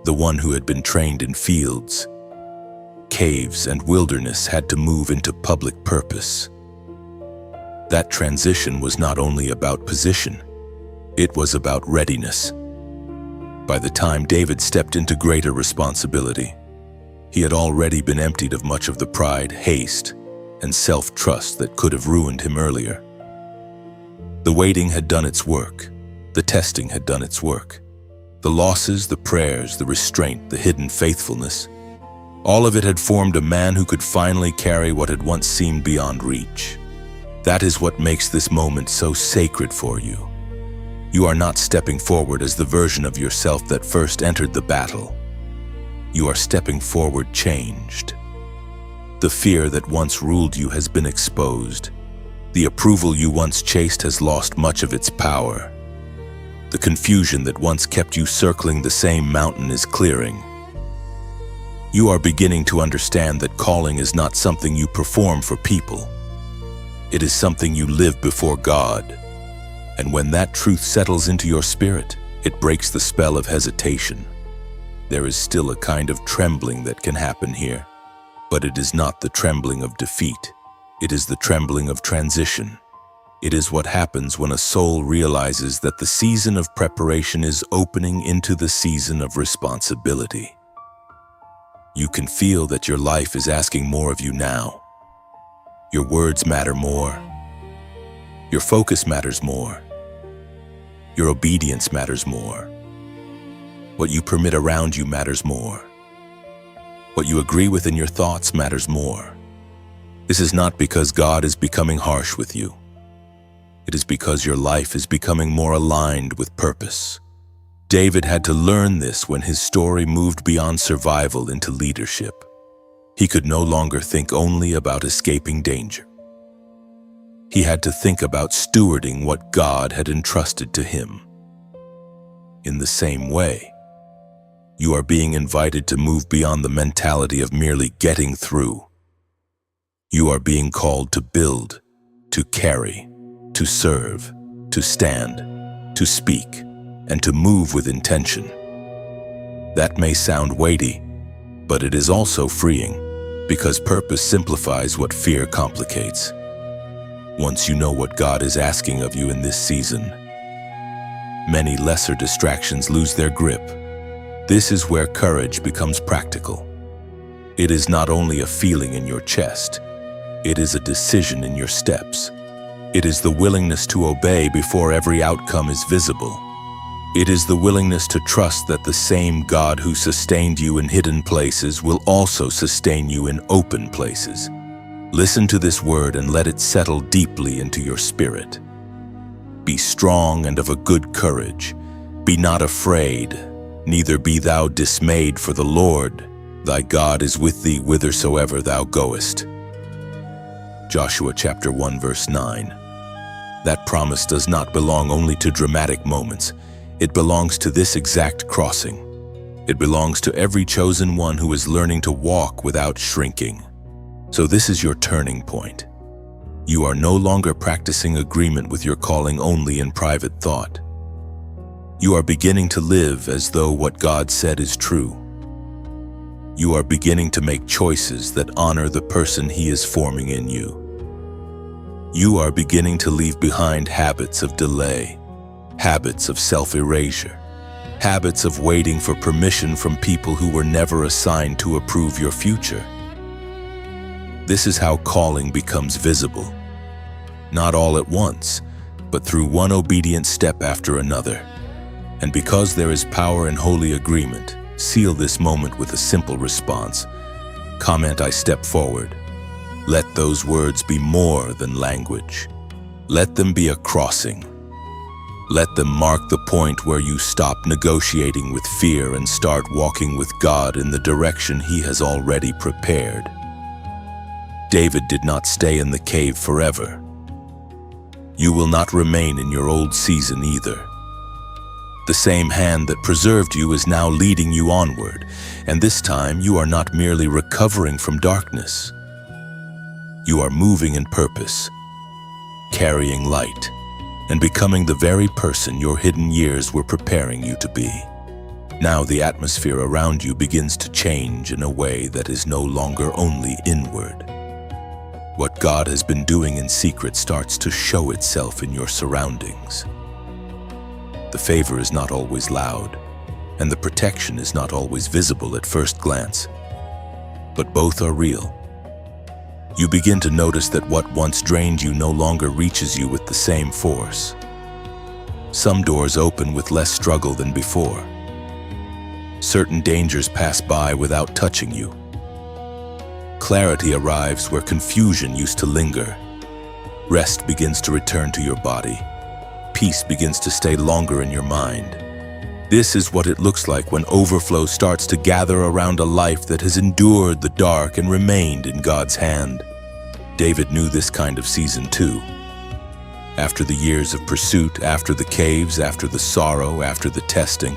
The one who had been trained in fields, caves, and wilderness had to move into public purpose. That transition was not only about position, it was about readiness. By the time David stepped into greater responsibility, he had already been emptied of much of the pride, haste, and self-trust that could have ruined him earlier. The waiting had done its work. The testing had done its work. The losses, the prayers, the restraint, the hidden faithfulness, all of it had formed a man who could finally carry what had once seemed beyond reach. That is what makes this moment so sacred for you. You are not stepping forward as the version of yourself that first entered the battle. You are stepping forward changed. The fear that once ruled you has been exposed. The approval you once chased has lost much of its power. The confusion that once kept you circling the same mountain is clearing. You are beginning to understand that calling is not something you perform for people. It is something you live before God. And when that truth settles into your spirit, it breaks the spell of hesitation. There is still a kind of trembling that can happen here, but it is not the trembling of defeat. It is the trembling of transition. It is what happens when a soul realizes that the season of preparation is opening into the season of responsibility. You can feel that your life is asking more of you now. Your words matter more. Your focus matters more. Your obedience matters more. What you permit around you matters more. What you agree with in your thoughts matters more. This is not because God is becoming harsh with you. It is because your life is becoming more aligned with purpose. David had to learn this when his story moved beyond survival into leadership. He could no longer think only about escaping danger. He had to think about stewarding what God had entrusted to him. In the same way, you are being invited to move beyond the mentality of merely getting through. You are being called to build, to carry, to serve, to stand, to speak, and to move with intention. That may sound weighty, but it is also freeing, because purpose simplifies what fear complicates. Once you know what God is asking of you in this season, many lesser distractions lose their grip. This is where courage becomes practical. It is not only a feeling in your chest, It is a decision in your steps. It is the willingness to obey before every outcome is visible. It is the willingness to trust that the same God who sustained you in hidden places will also sustain you in open places. Listen to this word and let it settle deeply into your spirit. Be strong and of a good courage. Be not afraid, neither be thou dismayed, for the Lord, thy God, is with thee whithersoever thou goest. Joshua chapter 1 verse 9. That promise does not belong only to dramatic moments. It belongs to this exact crossing. It belongs to every chosen one who is learning to walk without shrinking. So this is your turning point. You are no longer practicing agreement with your calling only in private thought. You are beginning to live as though what God said is true. You are beginning to make choices that honor the person He is forming in you. You are beginning to leave behind habits of delay, habits of self-erasure, habits of waiting for permission from people who were never assigned to approve your future. This is how calling becomes visible. Not all at once, but through one obedient step after another. And because there is power in holy agreement, seal this moment with a simple response. Comment, "I step forward." Let those words be more than language. Let them be a crossing. Let them mark the point where you stop negotiating with fear and start walking with God in the direction He has already prepared. David did not stay in the cave forever. You will not remain in your old season either. The same hand that preserved you is now leading you onward, and this time you are not merely recovering from darkness. You are moving in purpose, carrying light, and becoming the very person your hidden years were preparing you to be. Now the atmosphere around you begins to change in a way that is no longer only inward. What God has been doing in secret starts to show itself in your surroundings. The favor is not always loud, and the protection is not always visible at first glance, but both are real. You begin to notice that what once drained you no longer reaches you with the same force. Some doors open with less struggle than before. Certain dangers pass by without touching you. Clarity arrives where confusion used to linger. Rest begins to return to your body. Peace begins to stay longer in your mind. This is what it looks like when overflow starts to gather around a life that has endured the dark and remained in God's hand. David knew this kind of season too. After the years of pursuit, after the caves, after the sorrow, after the testing,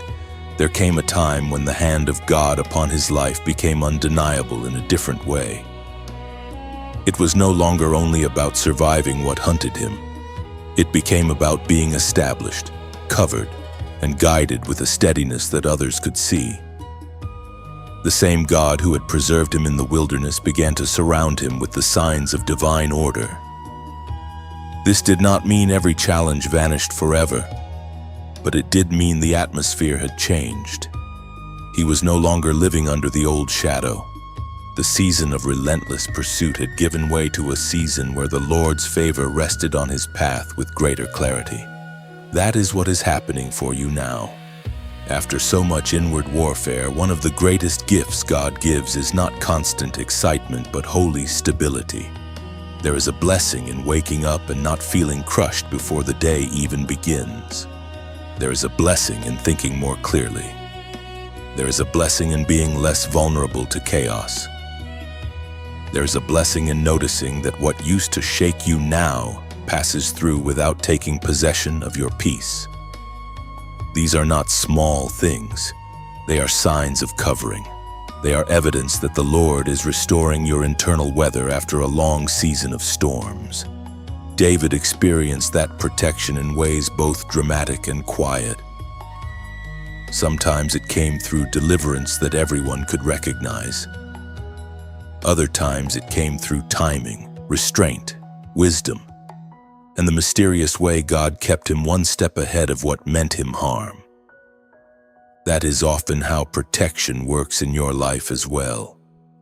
there came a time when the hand of God upon his life became undeniable in a different way. It was no longer only about surviving what hunted him. It became about being established, covered, and guided with a steadiness that others could see. The same God who had preserved him in the wilderness began to surround him with the signs of divine order. This did not mean every challenge vanished forever, but it did mean the atmosphere had changed. He was no longer living under the old shadow. The season of relentless pursuit had given way to a season where the Lord's favor rested on his path with greater clarity. That is what is happening for you now. After so much inward warfare, one of the greatest gifts God gives is not constant excitement, but holy stability. There is a blessing in waking up and not feeling crushed before the day even begins. There is a blessing in thinking more clearly. There is a blessing in being less vulnerable to chaos. There is a blessing in noticing that what used to shake you now passes through without taking possession of your peace. These are not small things. They are signs of covering. They are evidence that the Lord is restoring your internal weather after a long season of storms. David experienced that protection in ways both dramatic and quiet. Sometimes it came through deliverance that everyone could recognize. Other times it came through timing, restraint, wisdom, and the mysterious way God kept him one step ahead of what meant him harm. That is often how protection works in your life as well.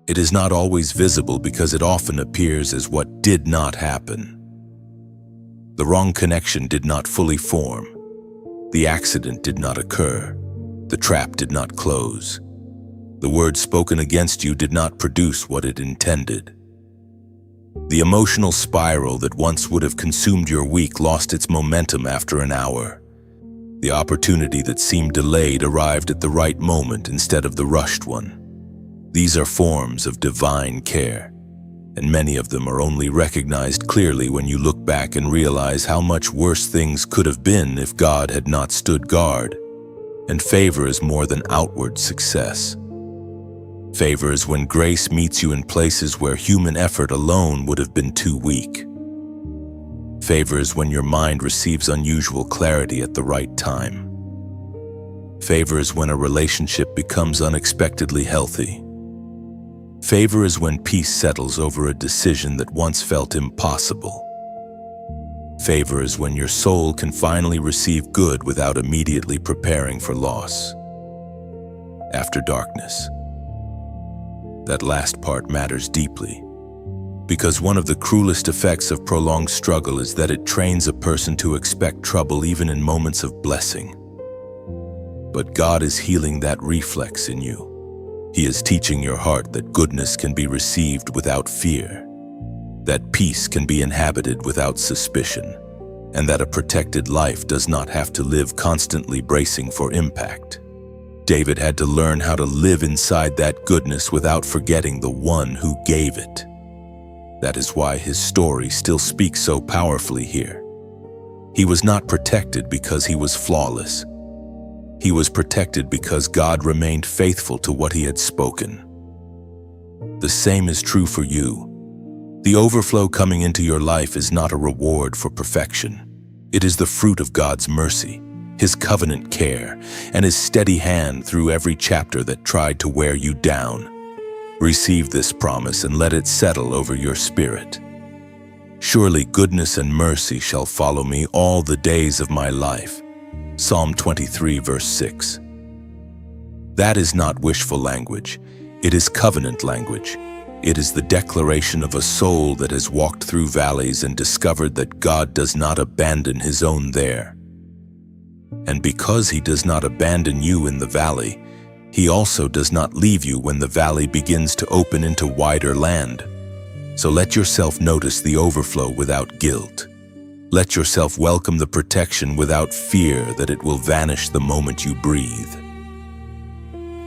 It is not always visible because it often appears as what did not happen. The wrong connection did not fully form. The accident did not occur. The trap did not close. The word spoken against you did not produce what it intended. The emotional spiral that once would have consumed your week lost its momentum after an hour. The opportunity that seemed delayed arrived at the right moment instead of the rushed one. These are forms of divine care, and many of them are only recognized clearly when you look back and realize how much worse things could have been if God had not stood guard. And favor is more than outward success. Favor is when grace meets you in places where human effort alone would have been too weak. Favor is when your mind receives unusual clarity at the right time. Favor is when a relationship becomes unexpectedly healthy. Favor is when peace settles over a decision that once felt impossible. Favor is when your soul can finally receive good without immediately preparing for loss. After darkness. That last part matters deeply, because one of the cruelest effects of prolonged struggle is that it trains a person to expect trouble even in moments of blessing. But God is healing that reflex in you. He is teaching your heart that goodness can be received without fear, that peace can be inhabited without suspicion, and that a protected life does not have to live constantly bracing for impact. David had to learn how to live inside that goodness without forgetting the one who gave it. That is why his story still speaks so powerfully here. He was not protected because he was flawless. He was protected because God remained faithful to what he had spoken. The same is true for you. The overflow coming into your life is not a reward for perfection. It is the fruit of God's mercy, his covenant care, and his steady hand through every chapter that tried to wear you down. Receive this promise and let it settle over your spirit. Surely goodness and mercy shall follow me all the days of my life. Psalm 23, verse 6. That is not wishful language. It is covenant language. It is the declaration of a soul that has walked through valleys and discovered that God does not abandon his own there. And because he does not abandon you in the valley, he also does not leave you when the valley begins to open into wider land. So let yourself notice the overflow without guilt. Let yourself welcome the protection without fear that it will vanish the moment you breathe.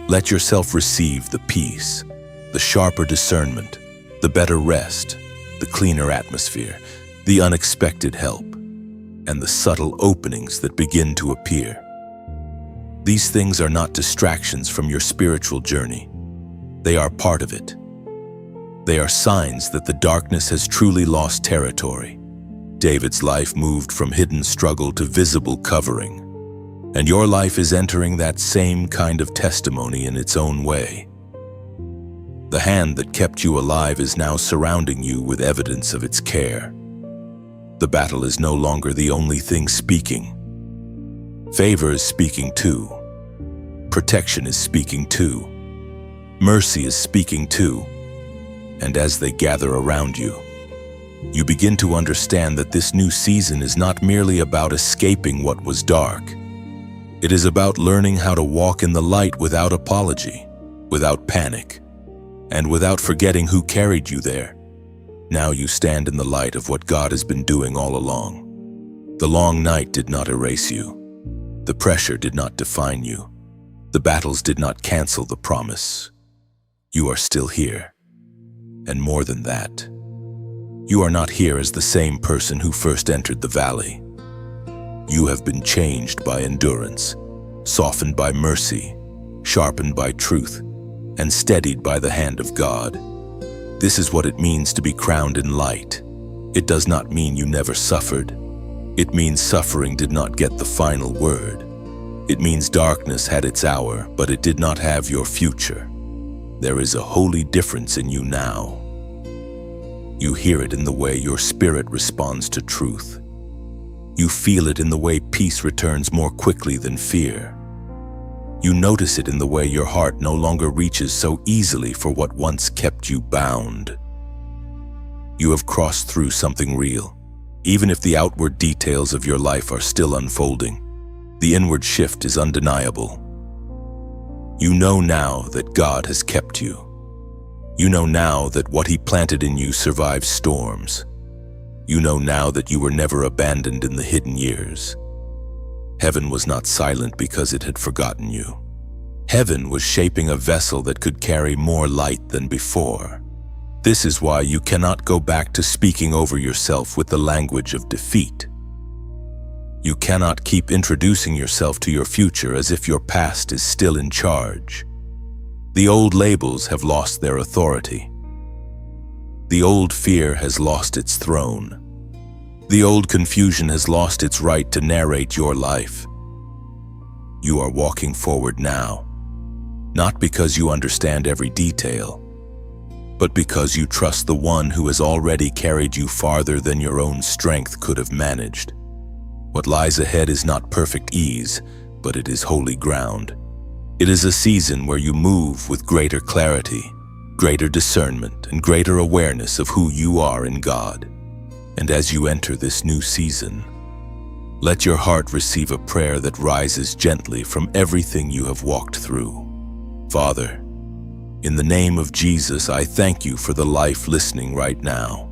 Let yourself receive the peace, the sharper discernment, the better rest, the cleaner atmosphere, the unexpected help, and the subtle openings that begin to appear. These things are not distractions from your spiritual journey. They are part of it. They are signs that the darkness has truly lost territory. David's life moved from hidden struggle to visible covering, and your life is entering that same kind of testimony in its own way. The hand that kept you alive is now surrounding you with evidence of its care. The battle is no longer the only thing speaking. Favor is speaking too. Protection is speaking too. Mercy is speaking too. And as they gather around you, you begin to understand that this new season is not merely about escaping what was dark. It is about learning how to walk in the light without apology, without panic, and without forgetting who carried you there. Now you stand in the light of what God has been doing all along. The long night did not erase you. The pressure did not define you. The battles did not cancel the promise. You are still here. And more than that, you are not here as the same person who first entered the valley. You have been changed by endurance, softened by mercy, sharpened by truth, and steadied by the hand of God. This is what it means to be crowned in light. It does not mean you never suffered. It means suffering did not get the final word. It means darkness had its hour, but it did not have your future. There is a holy difference in you now. You hear it in the way your spirit responds to truth. You feel it in the way peace returns more quickly than fear. You notice it in the way your heart no longer reaches so easily for what once kept you bound. You have crossed through something real. Even if the outward details of your life are still unfolding, the inward shift is undeniable. You know now that God has kept you. You know now that what He planted in you survives storms. You know now that you were never abandoned in the hidden years. Heaven was not silent because it had forgotten you. Heaven was shaping a vessel that could carry more light than before. This is why you cannot go back to speaking over yourself with the language of defeat. You cannot keep introducing yourself to your future as if your past is still in charge. The old labels have lost their authority. The old fear has lost its throne. The old confusion has lost its right to narrate your life. You are walking forward now, not because you understand every detail, but because you trust the one who has already carried you farther than your own strength could have managed. What lies ahead is not perfect ease, but it is holy ground. It is a season where you move with greater clarity, greater discernment, and greater awareness of who you are in God. And as you enter this new season, let your heart receive a prayer that rises gently from everything you have walked through. Father, in the name of Jesus, I thank you for the life listening right now.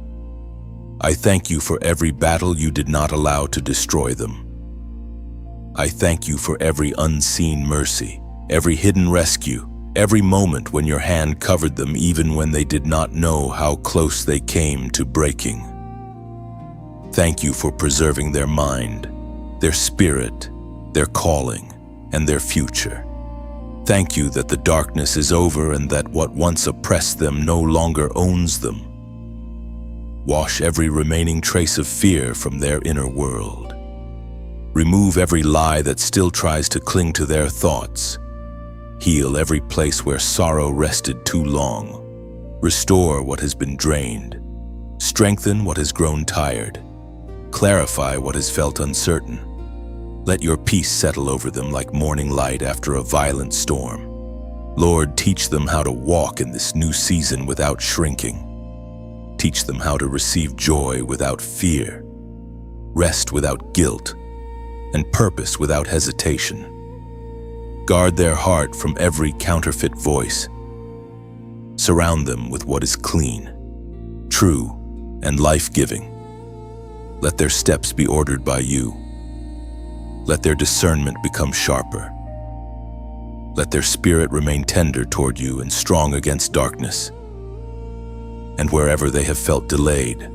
I thank you for every battle you did not allow to destroy them. I thank you for every unseen mercy, every hidden rescue, every moment when your hand covered them even when they did not know how close they came to breaking. Thank you for preserving their mind, their spirit, their calling, and their future. Thank you that the darkness is over and that what once oppressed them no longer owns them. Wash every remaining trace of fear from their inner world. Remove every lie that still tries to cling to their thoughts. Heal every place where sorrow rested too long. Restore what has been drained. Strengthen what has grown tired. Clarify what has felt uncertain. Let your peace settle over them like morning light after a violent storm. Lord, teach them how to walk in this new season without shrinking. Teach them how to receive joy without fear, rest without guilt, and purpose without hesitation. Guard their heart from every counterfeit voice. Surround them with what is clean, true, and life-giving. Let their steps be ordered by you. Let their discernment become sharper. Let their spirit remain tender toward you and strong against darkness. And wherever they have felt delayed,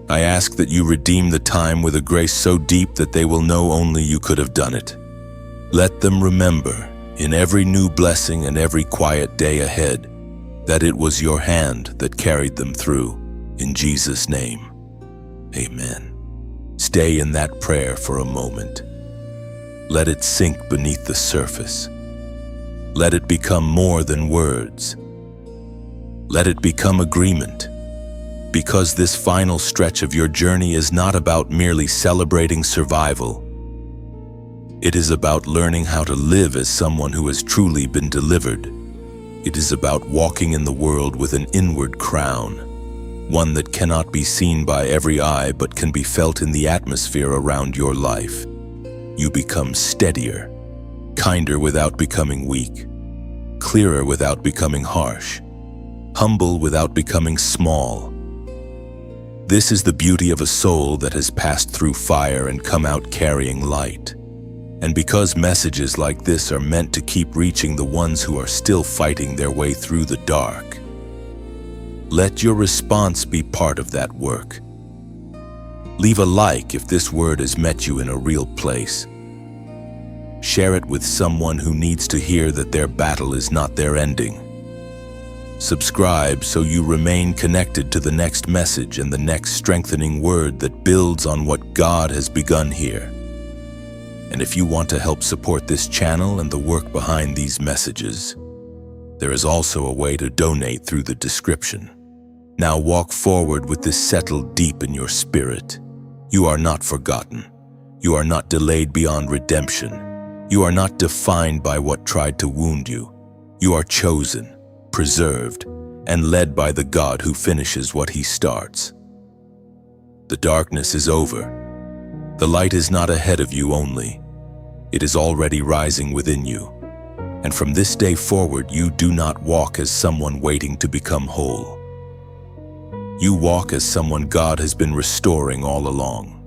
I ask that you redeem the time with a grace so deep that they will know only you could have done it. Let them remember, in every new blessing and every quiet day ahead, that it was your hand that carried them through. In Jesus' name. Amen. Stay in that prayer for a moment. Let it sink beneath the surface. Let it become more than words. Let it become agreement. Because this final stretch of your journey is not about merely celebrating survival. It is about learning how to live as someone who has truly been delivered. It is about walking in the world with an inward crown, one that cannot be seen by every eye but can be felt in the atmosphere around your life. You become steadier, kinder without becoming weak, clearer without becoming harsh, humble without becoming small. This is the beauty of a soul that has passed through fire and come out carrying light. And because messages like this are meant to keep reaching the ones who are still fighting their way through the dark, let your response be part of that work. Leave a like if this word has met you in a real place. Share it with someone who needs to hear that their battle is not their ending. Subscribe so you remain connected to the next message and the next strengthening word that builds on what God has begun here. And if you want to help support this channel and the work behind these messages, there is also a way to donate through the description. Now walk forward with this settled deep in your spirit. You are not forgotten. You are not delayed beyond redemption. You are not defined by what tried to wound you. You are chosen, preserved, and led by the God who finishes what he starts. The darkness is over. The light is not ahead of you only. It is already rising within you. And from this day forward, you do not walk as someone waiting to become whole. You walk as someone God has been restoring all along.